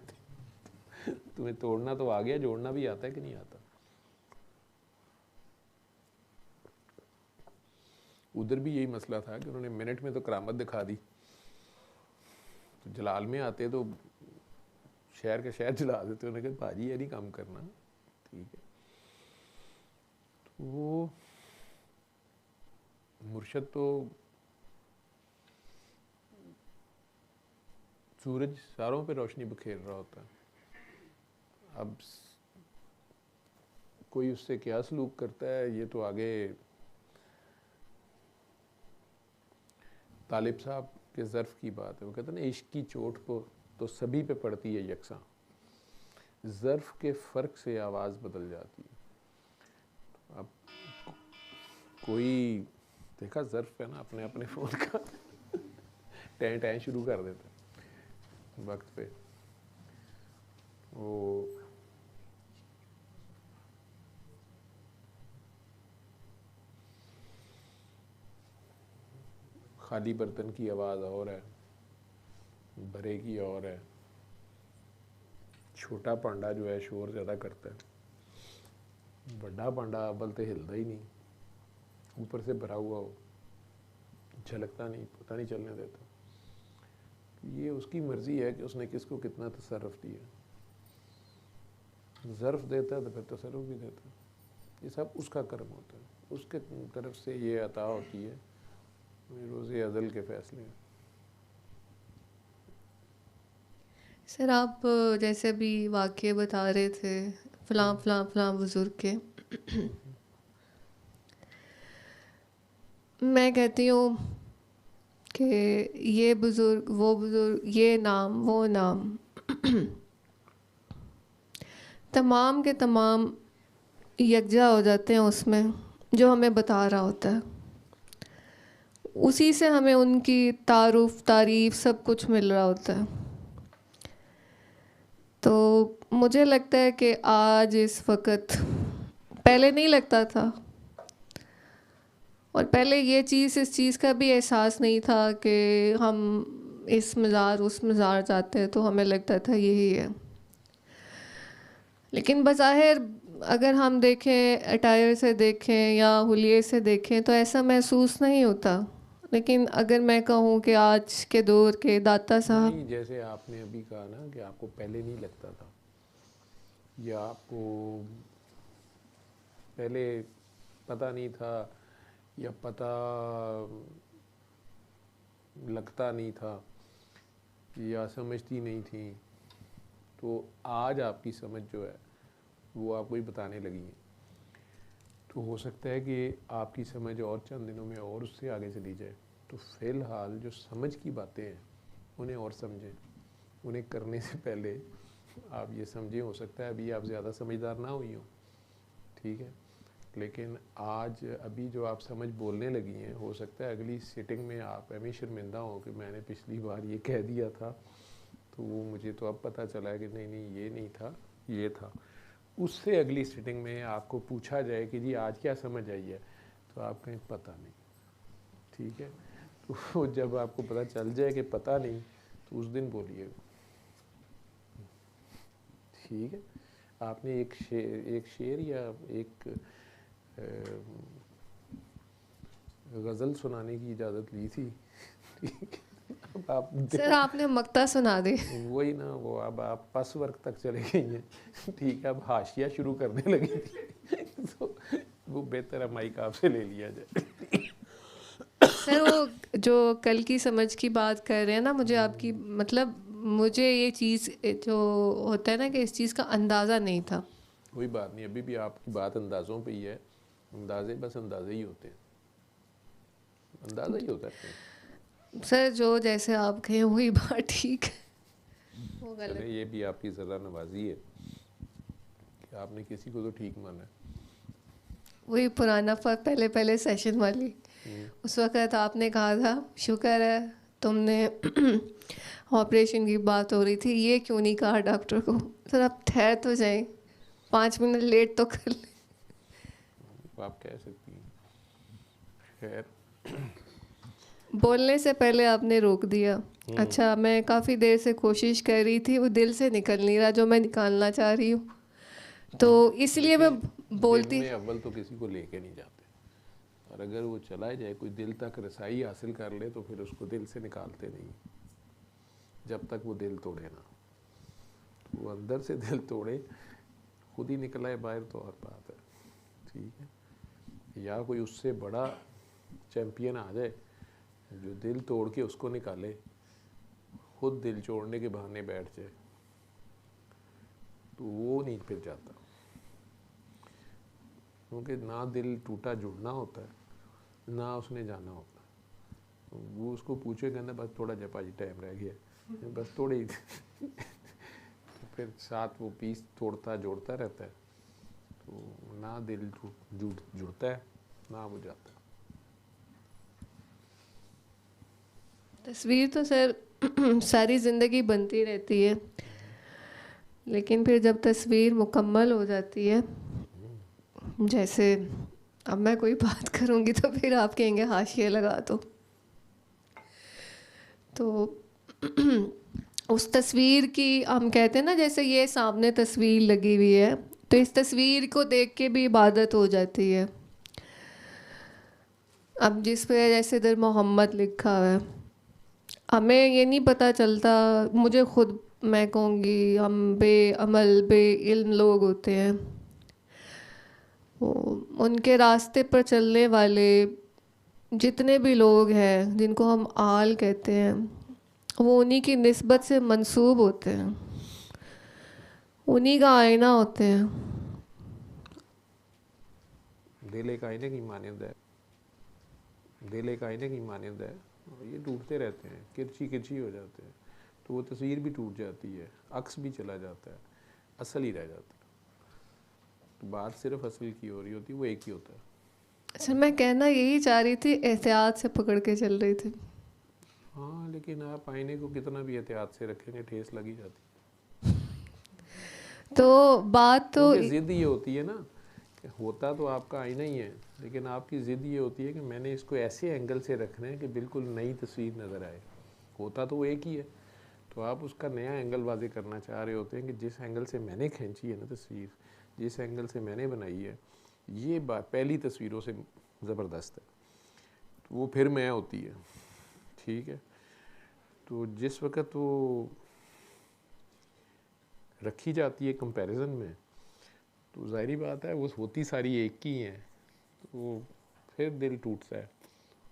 तुम्हें तोड़ना तो आ गया, जोड़ना भी आता है कि नहीं आता? उधर भी यही मसला था कि उन्होंने मिनट में तो करामत दिखा दी। तो जलाल में आते तो शहर के शहर जला देते। उन्होंने कहा भाजी ये नहीं काम करना, ठीक है। तो वो मुर्शद तो सूरज सारों पे रोशनी बखेर रहा होता है। अब कोई उससे क्या सलूक करता है ये तो आगे तालिब साहब के ज़र्फ़ की बात है। वो कहते हैं ना इश्क की चोट को तो सभी पे पड़ती है यकसां, ज़र्फ़ के फ़र्क से आवाज़ बदल जाती है। अब कोई देखा ज़र्फ़ है ना अपने अपने फ़ोन का टैं टैं शुरू कर देता है वक्त पे। वो खाली बर्तन की आवाज़ और है, भरे की और है। छोटा भांडा जो है शोर ज़्यादा करता है, बड़ा भांडा अव्वल तो हिलता ही नहीं, ऊपर से भरा हुआ हो, झलकता नहीं, पता नहीं चलने देता। ये उसकी मर्ज़ी है कि उसने किसको कितना तसर्रुफ़ दिया। ज़र्फ़ देता है तो फिर तसर्रुफ़ भी देता है। ये सब उसका कर्म होता है, उसके तरफ से ये अता होती है, रोज़े अज़ल के फ़ैसले हैं। सर आप जैसे भी वाक़ये बता रहे थे फ़लाँ फ़लाँ फ़लाँ बुज़ुर्ग के, मैं कहती हूँ कि ये बुज़ुर्ग वो बुज़ुर्ग, ये नाम वो नाम तमाम के तमाम यकजा हो जाते हैं उसमें जो हमें बता रहा होता है। उसी से हमें उनकी तारुफ़ तारीफ़ सब कुछ मिल रहा होता है। तो मुझे लगता है कि आज इस वक्त, पहले नहीं लगता था, और पहले ये चीज़ इस चीज़ का भी एहसास नहीं था कि हम इस मज़ार उस मज़ार जाते हैं तो हमें लगता था यही है। लेकिन बज़ाहिर अगर हम देखें, अटायर से देखें या हुलिये से देखें तो ऐसा महसूस नहीं होता। लेकिन अगर मैं कहूँ कि आज के दौर के दाता साहब, नहीं, जैसे आपने अभी कहा ना कि आपको पहले नहीं लगता था, या आपको पहले पता नहीं था, या पता लगता नहीं था, या समझती नहीं थी, तो आज आपकी समझ जो है वो आपको ही बताने लगी है। तो हो सकता है कि आपकी समझ और चंद दिनों में और उससे आगे चली जाए। तो फ़िलहाल जो समझ की बातें हैं उन्हें और समझें, उन्हें करने से पहले आप ये समझें, हो सकता है अभी आप ज़्यादा समझदार ना हुई हो, ठीक है, लेकिन आज अभी जो आप समझ बोलने लगी हैं, हो सकता है अगली सिटिंग में आप एम शर्मिंदा हो कि मैंने पिछली बार ये कह दिया था, तो वो मुझे तो अब पता चला है कि नहीं नहीं ये नहीं था, ये था। उससे अगली सिटिंग में आपको पूछा जाए कि जी आज क्या समझ आई है, तो आप कहें पता नहीं, ठीक है। तो जब आपको पता चल जाए कि पता नहीं, तो उस दिन बोलिए, ठीक है, आपने एक शेर या एक गज़ल सुनाने की इजाज़त ली थी। ठीक है, अब आप सर आपने मक्ता सुना दी। वही ना, वो अब आप पस वर्क तक चले गई हैं। ठीक है, अब हाशिया शुरू करने लगी थी तो वो बेहतर है माइक आपसे ले लिया जाए। सर वो जो कल की समझ की बात कर रहे हैं ना, मुझे आपकी मतलब मुझे ये चीज़ जो होता है ना कि इस चीज़ का अंदाज़ा नहीं था। कोई बात नहीं, अभी भी आपकी बात अंदाज़ों पे ही है। अंदाजे बस अंदाजे ही होते हैं, अंदाज़ा ही होता है। सर जो जैसे आप कहें वही बात ठीक है, वो चले, गलत। ये भी आपकी ज़रा नवाजी है कि आपने किसी को तो ठीक माना है। वही पुराना पहले पहले सेशन वाली, उस वक़्त आपने कहा था शुक्र है तुमने ऑपरेशन की बात हो रही थी, ये क्यों नहीं कहा डॉक्टर को। सर आप ठहर तो जाएं, 5 मिनट लेट तो कर लें। आप कह सकती हैं, खैर बोलने से पहले आपने रोक दिया। अच्छा, मैं काफ़ी देर से कोशिश कर रही थी, वो दिल से निकल नहीं रहा जो मैं निकालना चाह रही हूँ, तो इसलिए मैं बोलती। दिल में अव्वल तो किसी को लेके नहीं जाते, और अगर वो चला जाए, कोई दिल तक रसाई हासिल कर ले, तो फिर उसको दिल से निकालते नहीं, जब तक वो दिल तोड़े ना। तो वो अंदर से दिल तोड़े, खुद ही निकला है बाहर तो और बात है। ठीक है, या कोई उससे बड़ा चैम्पियन आ जाए जो दिल तोड़ के उसको निकाले, खुद दिल तोड़ने के बहाने बैठ जाए, तो वो नहीं फिर जाता, क्योंकि ना दिल टूटा जुड़ना होता है, ना उसने जाना होता है। वो उसको पूछे, कहना बस थोड़ा जा भाजी टाइम रह गया, बस थोड़े ही तो फिर साथ वो पीस तोड़ता जोड़ता रहता है, तो ना दिल जुड़ता है, ना वो जाता है। तस्वीर तो सर सारी ज़िंदगी बनती रहती है, लेकिन फिर जब तस्वीर मुकम्मल हो जाती है, जैसे अब मैं कोई बात करूँगी तो फिर आप कहेंगे हाशिए लगा तो उस तस्वीर की हम कहते हैं ना, जैसे ये सामने तस्वीर लगी हुई है, तो इस तस्वीर को देख के भी इबादत हो जाती है। अब जिस पे जैसे इधर मोहम्मद लिखा हुआ है, हमें ये नहीं पता चलता, मुझे खुद मैं कहूँगी हम बेअमल बेइल्म लोग होते हैं, उनके रास्ते पर चलने वाले जितने भी लोग हैं जिनको हम आल कहते हैं, वो उन्हीं की निस्बत से मंसूब होते हैं, उन्हीं का आईना होते हैं। दिल एक आईने की मानंद है, दिल एक आईने की मानंद है, ये टूटते रहते हैं, किरची किरची हो जाते हैं, तो वो तस्वीर भी टूट जाती है, अक्स भी चला जाता है, असल ही रह जाता है। तो बात सिर्फ असल की हो रही होती, वो एक ही होता है। सर मैं कहना यही चाह रही थी, एहतियात से पकड़ के चल रही थी। हाँ, लेकिन आप आईने को कितना भी एहतियात से रखेंगे, ठेस लगी जाती। तो बात तो जिद ये होती है ना, कि होता तो आपका आईना ही है, लेकिन आपकी ज़िद ये होती है कि मैंने इसको ऐसे एंगल से रखना है कि बिल्कुल नई तस्वीर नज़र आए। होता तो वो एक ही है, तो आप उसका नया एंगल वाज़े करना चाह रहे होते हैं कि जिस एंगल से मैंने खींची है ना तस्वीर, जिस एंगल से मैंने बनाई है, ये बात पहली तस्वीरों से ज़बरदस्त है, तो वो फिर मैं होती है। ठीक है, तो जिस वक़्त वो रखी जाती है कंपैरिजन में, तो ज़ाहिरी बात है वो होती सारी एक ही हैं, तो फिर दिल टूटता है,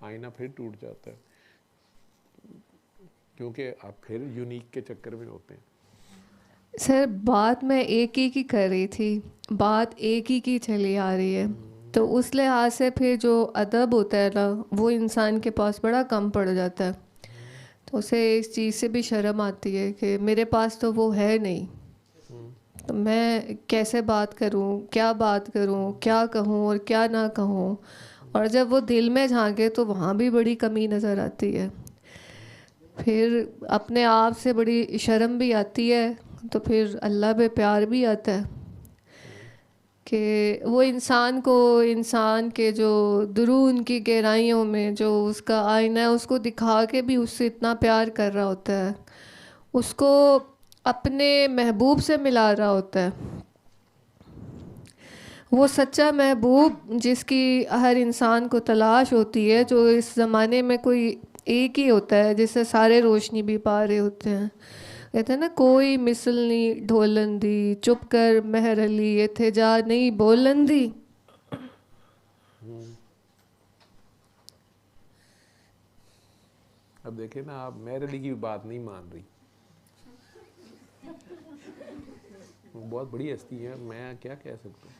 आईना फिर टूट जाता है, क्योंकि आप फिर यूनिक के चक्कर में होते हैं। सर बात मैं एक ही की कर रही थी, बात एक ही की चली आ रही है, तो उस लिहाज से फिर जो अदब होता है ना, वो इंसान के पास बड़ा कम पड़ जाता है, तो उसे इस चीज़ से भी शर्म आती है कि मेरे पास तो वो है नहीं, तो मैं कैसे बात करूं, क्या बात करूं, क्या कहूं और क्या ना कहूं, और जब वो दिल में झांके तो वहाँ भी बड़ी कमी नज़र आती है, फिर अपने आप से बड़ी शर्म भी आती है, तो फिर अल्लाह पे प्यार भी आता है कि वो इंसान को, इंसान के जो दरून की गहराइयों में जो उसका आईना है, उसको दिखा के भी उससे इतना प्यार कर रहा होता है, उसको अपने महबूब से मिला रहा होता है। वो सच्चा महबूब जिसकी हर इंसान को तलाश होती है, जो इस ज़माने में कोई एक ही होता है जिससे सारे रोशनी भी पा रहे होते हैं। कहते हैं ना, कोई मिसल नहीं ढोलन दी, चुप कर मेहर अली, इथे जा नहीं बोलन दी। अब देखे ना, आप मेहर अली की बात नहीं मान रही। वो बहुत बड़ी हस्ती है, मैं क्या कह सकता हूँ।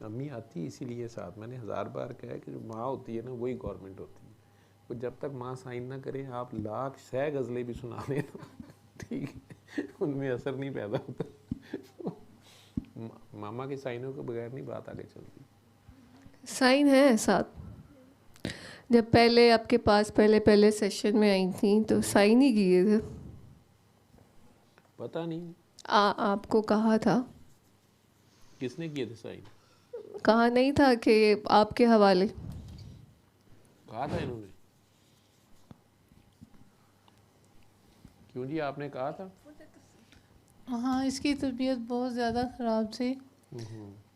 अम्मी आती इसीलिए साथ, मैंने 1000 बार कहा है कि जो माँ होती है ना वही गवर्नमेंट होती है। तो जब तक माँ साइन ना करे, आप लाख 100 गज़लें भी सुना दें ना, ठीक है, उनमें असर नहीं पैदा होता। मामा के साइनों के बगैर नहीं बात आगे चलती। साइन है साथ। जब पहले आपके पास पहले सेशन में आई थी तो साइन ही किए थे। पता नहीं आपको कहा था। किसने किए थे साइन? कहा नहीं था कि आपके हवाले? कहा था इन्होंने? क्यों जी, आपने कहा था? हाँ, इसकी तबीयत बहुत ज़्यादा ख़राब थी,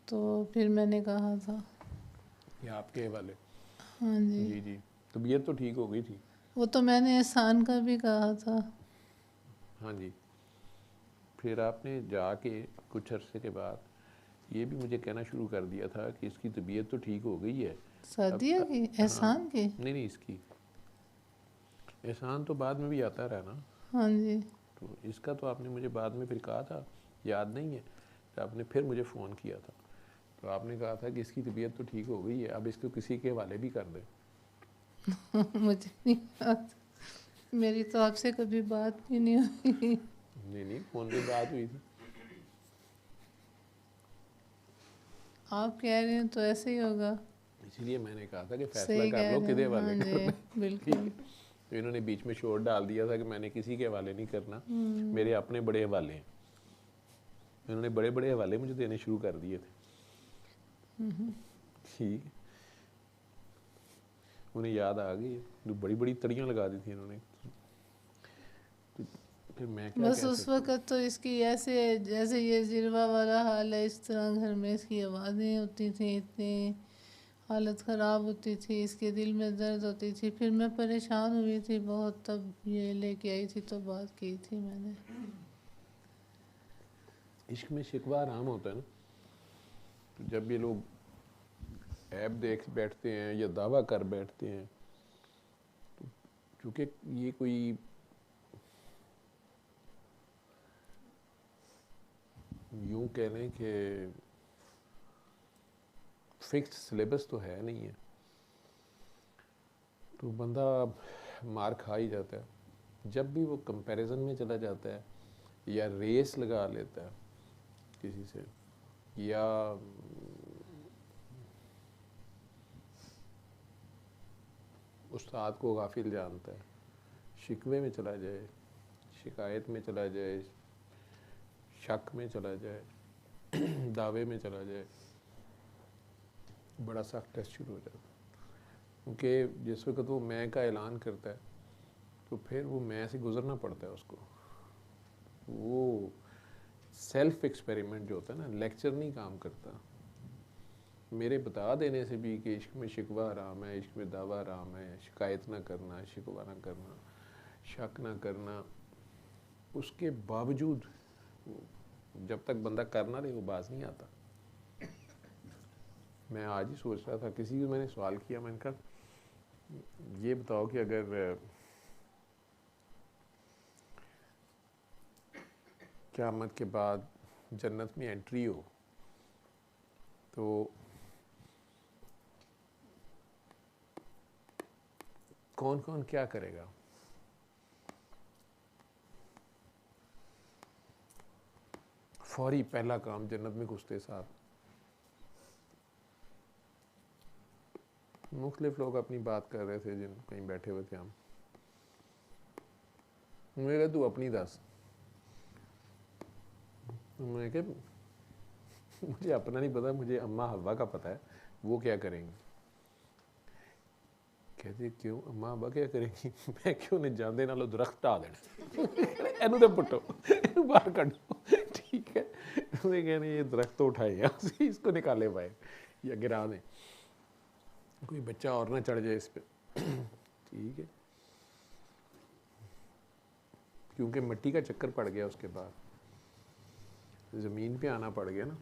तो फिर मैंने कहा था। ये आपके हवाले? हाँ जी। जी जी, तबीयत तो ठीक हो गई थी। वो तो मैंने एहसान का भी कहा था। हाँ जी। फिर आपने जाके कुछ अरसे के बाद ये भी मुझे कहना शुरू कर दिया था कि इसकी तबीयत तो ठीक हो गई है। सादिया की? एहसान की? नहीं, इसकी। एहसान तो बाद में भी आता रहा ना। हाँ जी। तो इसका तो आपने मुझे बाद में फिर कहा था, याद नहीं है? तो आपने फिर मुझे फ़ोन किया था, तो आपने कहा था कि इसकी तबीयत तो ठीक हो गई है, अब इसको किसी के हवाले भी कर दे। मुझे नहीं याद, मेरी तो आपसे कभी बात भी नहीं हुई। नहीं, फ़ोन पे बात हुई थी। आप कह रहे हैं तो ऐसे ही होगा। इसीलिए मैंने कहा था कि फैसला सही कर कह लो रहे किधे हैं। हवाले हाँ करना। जी, बिल्कुल। तो इन्होंने बीच में शोर डाल दिया था कि मैंने किसी के हवाले नहीं करना, मेरे अपने बड़े हवाले हैं। इन्होंने बड़े बड़े हवाले मुझे देने शुरू कर दिए थे। ठीक, उन्हें याद आ गई, जो बड़ी बड़ी तड़ियाँ लगा दी थी इन्होंने। तो फिर मैं क्या बस कह उस सकता? वक्त तो इसकी ऐसे, जैसे ये जिरवा वाला हाल है, इस तरह घर में इसकी आवाज़ें होती थी, इतनी हालत ख़राब होती थी, इसके दिल में दर्द होती थी। फिर मैं परेशान हुई थी बहुत, तब ये लेके आई थी, तो बात की थी मैंने। इश्क में शिकवा आराम होता है ना। तो जब ये लोग ऐप देख बैठते हैं या दावा कर बैठते हैं, तो चूँकि ये कोई यूँ कह लें कि फिक्स्ड सिलेबस तो है नहीं है, तो बंदा मार खा ही जाता है। जब भी वो कंपैरिजन में चला जाता है या रेस लगा लेता है किसी से, या उस्ताद को गाफिल जानता है, शिकवे में चला जाए, शिकायत में चला जाए, शक में चला जाए, दावे में चला जाए, बड़ा सख्त टेस्ट शुरू हो जाता है। क्योंकि जिस वक्त वो मैं का ऐलान करता है, तो फिर वो मैं से गुजरना पड़ता है उसको। वो सेल्फ एक्सपेरिमेंट जो होता है ना, लेक्चर नहीं काम करता। मेरे बता देने से भी कि इश्क में शिकवा हराम है, इश्क में दावा हराम है, शिकायत ना करना, शिकवा ना करना, शक ना करना, उसके बावजूद जब तक बंदा कर ना ले वो बाज नहीं आता। मैं आज ही सोच रहा था, किसी को मैंने सवाल किया, मैंने कहा ये बताओ कि अगर क़यामत के बाद जन्नत में एंट्री हो तो कौन कौन क्या करेगा? फौरी पहला काम जन्नत में घुसते साथ मुख्तलिफ लोग अपनी बात कर रहे थे, जिन कहीं बैठे हुए थे हम। मैंने कहा तू अपनी दस। मैंने कहा मुझे अपना नहीं पता, मुझे अम्मा हवा का पता है, वो क्या करेंगे। कहते क्यों अम्मा अब्बा क्या करेंगी? मैं क्यों नहीं जाते नालों दरख्त ढा देना एनू तो पुट्टो एनू बाहर कढ़ो ठीक है उन्हें कहने ये दरख्त तो उठाए यहाँ से इसको निकाले पाए या गिरा दें कोई बच्चा और ना चढ़ जाए इस पे ठीक है क्योंकि मिट्टी का चक्कर पड़ गया उसके बाद ज़मीन पे आना पड़ गया ना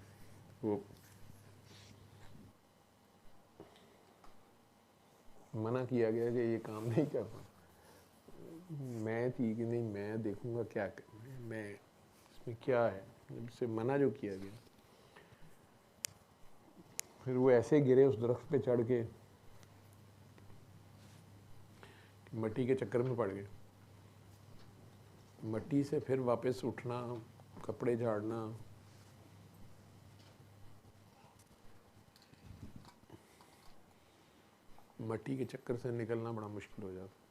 वो मना किया गया कि ये काम नहीं करना मैं थी कि नहीं मैं देखूंगा क्या करना है मैं इसमें क्या है इससे मना जो किया गया फिर वो ऐसे गिरे उस दरख्त पे चढ़ के मिट्टी के चक्कर में पड़ गए मिट्टी से फिर वापस उठना कपड़े झाड़ना मिट्टी के चक्कर से निकलना बड़ा मुश्किल हो जाता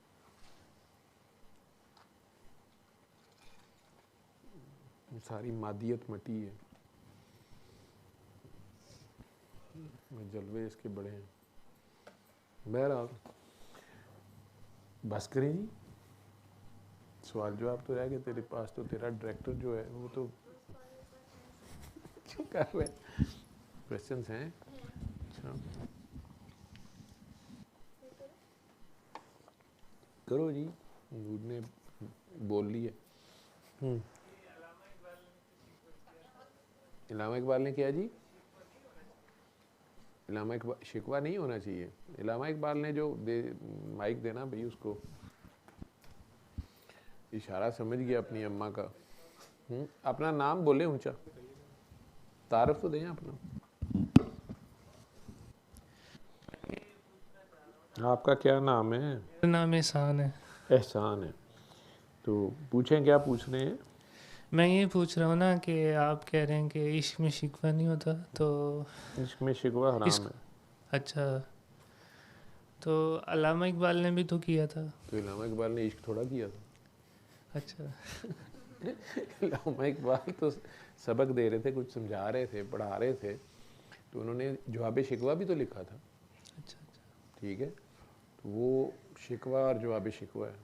सारी मादियत मिट्टी है जलवे इसके बड़े हैं बहरहाल बस करें जी सवाल जवाब तो रह गए तेरे पास तो तेरा डायरेक्टर जो है वो तो क्यों कर रहे क्वेश्चंस हैं अच्छा करो जी मूड ने बोल लिया इलामा इकबाल ने क्या जी इलामा इकबाल शिकवा नहीं होना चाहिए इलामा इकबाल ने जो माइक देना भाई उसको इशारा समझ गया अपनी अम्मा का अपना नाम बोले ऊंचा तारफ तो दें अपना आपका क्या नाम है मेरा नाम एहसान है एहसान है तो पूछें क्या पूछ रहे हैं मैं ये पूछ रहा हूँ ना कि आप कह रहे हैं कि इश्क में शिकवा नहीं होता तो इश्क में शिकवा हराम है अच्छा तो अल्लामा इकबाल ने भी तो किया था तो इलामा इकबाल ने इश्क थोड़ा किया था अच्छा इलामा इकबाल तो सबक दे रहे थे कुछ समझा रहे थे पढ़ा रहे थे तो उन्होंने जवाब शिकवा भी तो लिखा था अच्छा अच्छा ठीक है तो वो शिकवा और जवाब शिकवा है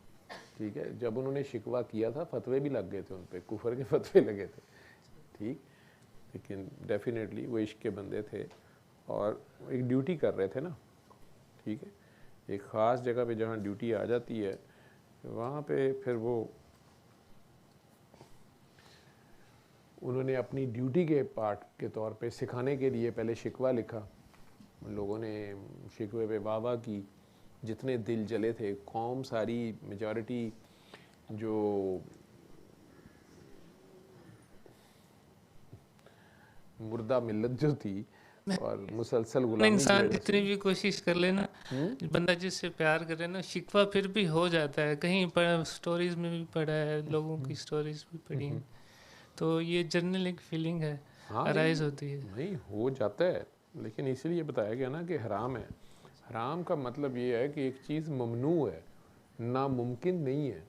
ठीक है जब उन्होंने शिकवा किया था फतवे भी लग गए थे उन पर कुफर के फतवे लगे थे ठीक लेकिन डेफिनेटली वो इश्क के बंदे थे और एक ड्यूटी कर रहे थे ना ठीक है एक ख़ास जगह पे जहाँ ड्यूटी आ जाती है वहाँ पे फिर वो उन्होंने अपनी ड्यूटी के पार्ट के तौर पे सिखाने के लिए पहले शिकवा लिखा लोगों ने शिकवे पे वाह की जितने दिल जले थे कौम सारी मेजॉरिटी जो मुर्दा मिल्लत जो थी और मुसलसल गुलामी इंसान जितनी भी कोशिश कर लेना बंदा जिससे प्यार करे ना शिकवा फिर भी हो जाता है कहीं पर स्टोरीज में भी पढ़ा है लोगों की स्टोरीज भी पढ़ी हैं तो ये जनरल एक फीलिंग है अराइज होती है नहीं हो जाता है लेकिन इसीलिए बताया गया ना कि हराम है हराम का मतलब ये है कि एक चीज़ ममनू है नामुमकिन नहीं है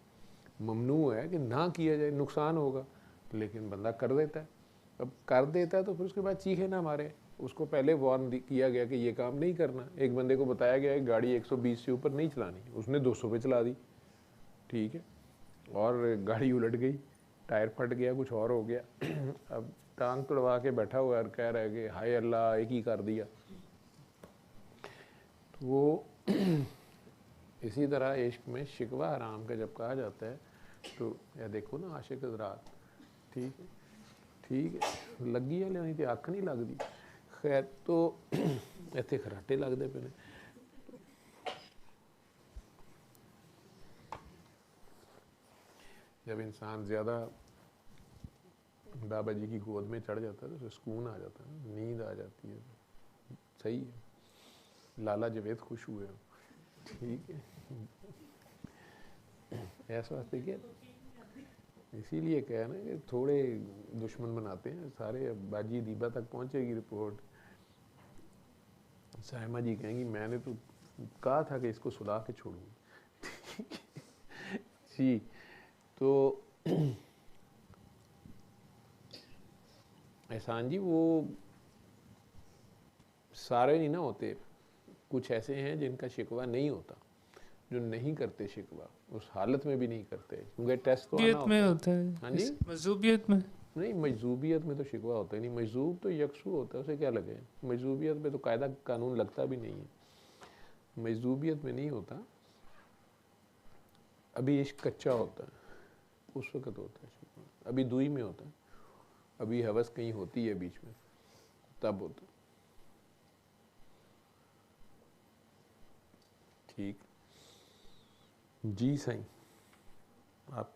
ममनू है कि ना किया जाए नुकसान होगा लेकिन बंदा कर देता है अब कर देता है तो फिर उसके बाद चीखे ना मारे उसको पहले वार्न किया गया कि ये काम नहीं करना एक बंदे को बताया गया है गाड़ी 120 से ऊपर नहीं चलानी उसने 200 पे चला दी ठीक है और गाड़ी उलट गई टायर फट गया कुछ और हो गया अब टांग तुड़वा के बैठा हुआ और कह रहा है कि हाय अल्लाह एक ही कर दिया तो वो इसी तरह इश्क में शिकवा हराम का जब कहा जाता है तो या देखो ना आशिक हज़रात ठीक है लगी है नहीं तो अख नहीं लगती खैर तो इतने खराटे लगते पे ने जब इंसान ज़्यादा बाबा जी की गोद में चढ़ जाता है तो सुकून आ जाता है नींद आ जाती है सही है लाला जवेद खुश हुए ठीक है ऐसा वास्ते क्या इसीलिए कहा ना कि थोड़े दुश्मन बनाते हैं सारे बाजी दीबा तक पहुंचेगी रिपोर्ट साहिमा जी कहेंगी मैंने तो कहा था कि इसको सुला के छोड़ूंगी जी तो एहसान जी वो सारे नहीं ना होते कुछ ऐसे हैं जिनका शिकवा नहीं होता जो नहीं करते शिकवा, उस हालत में भी नहीं करते, क्योंकि टेस्ट तो आना मजूबियत में होता है। होता है। हाँ जी, मजूबियत में नहीं मजूबियत में तो शिकवा होता ही नहीं, मजूब तो यकसू होता है, उसे क्या लगे। मजूबियत में तो कायदा कानून लगता भी नहीं है, मजूबियत में नहीं होता। अभी इश्क कच्चा होता है उस वक्त होता है शिकवा, अभी दुई में होता है, अभी हवस कहीं होती है बीच में, तब होता है। ठीक जी साईं, आप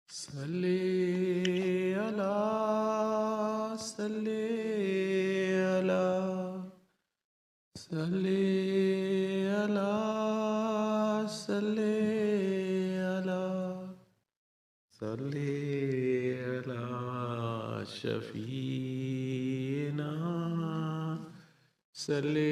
सल्ले अला सल्ले अला सल्ले अला सल्ले अला सल्ले अला शफीना सल्ले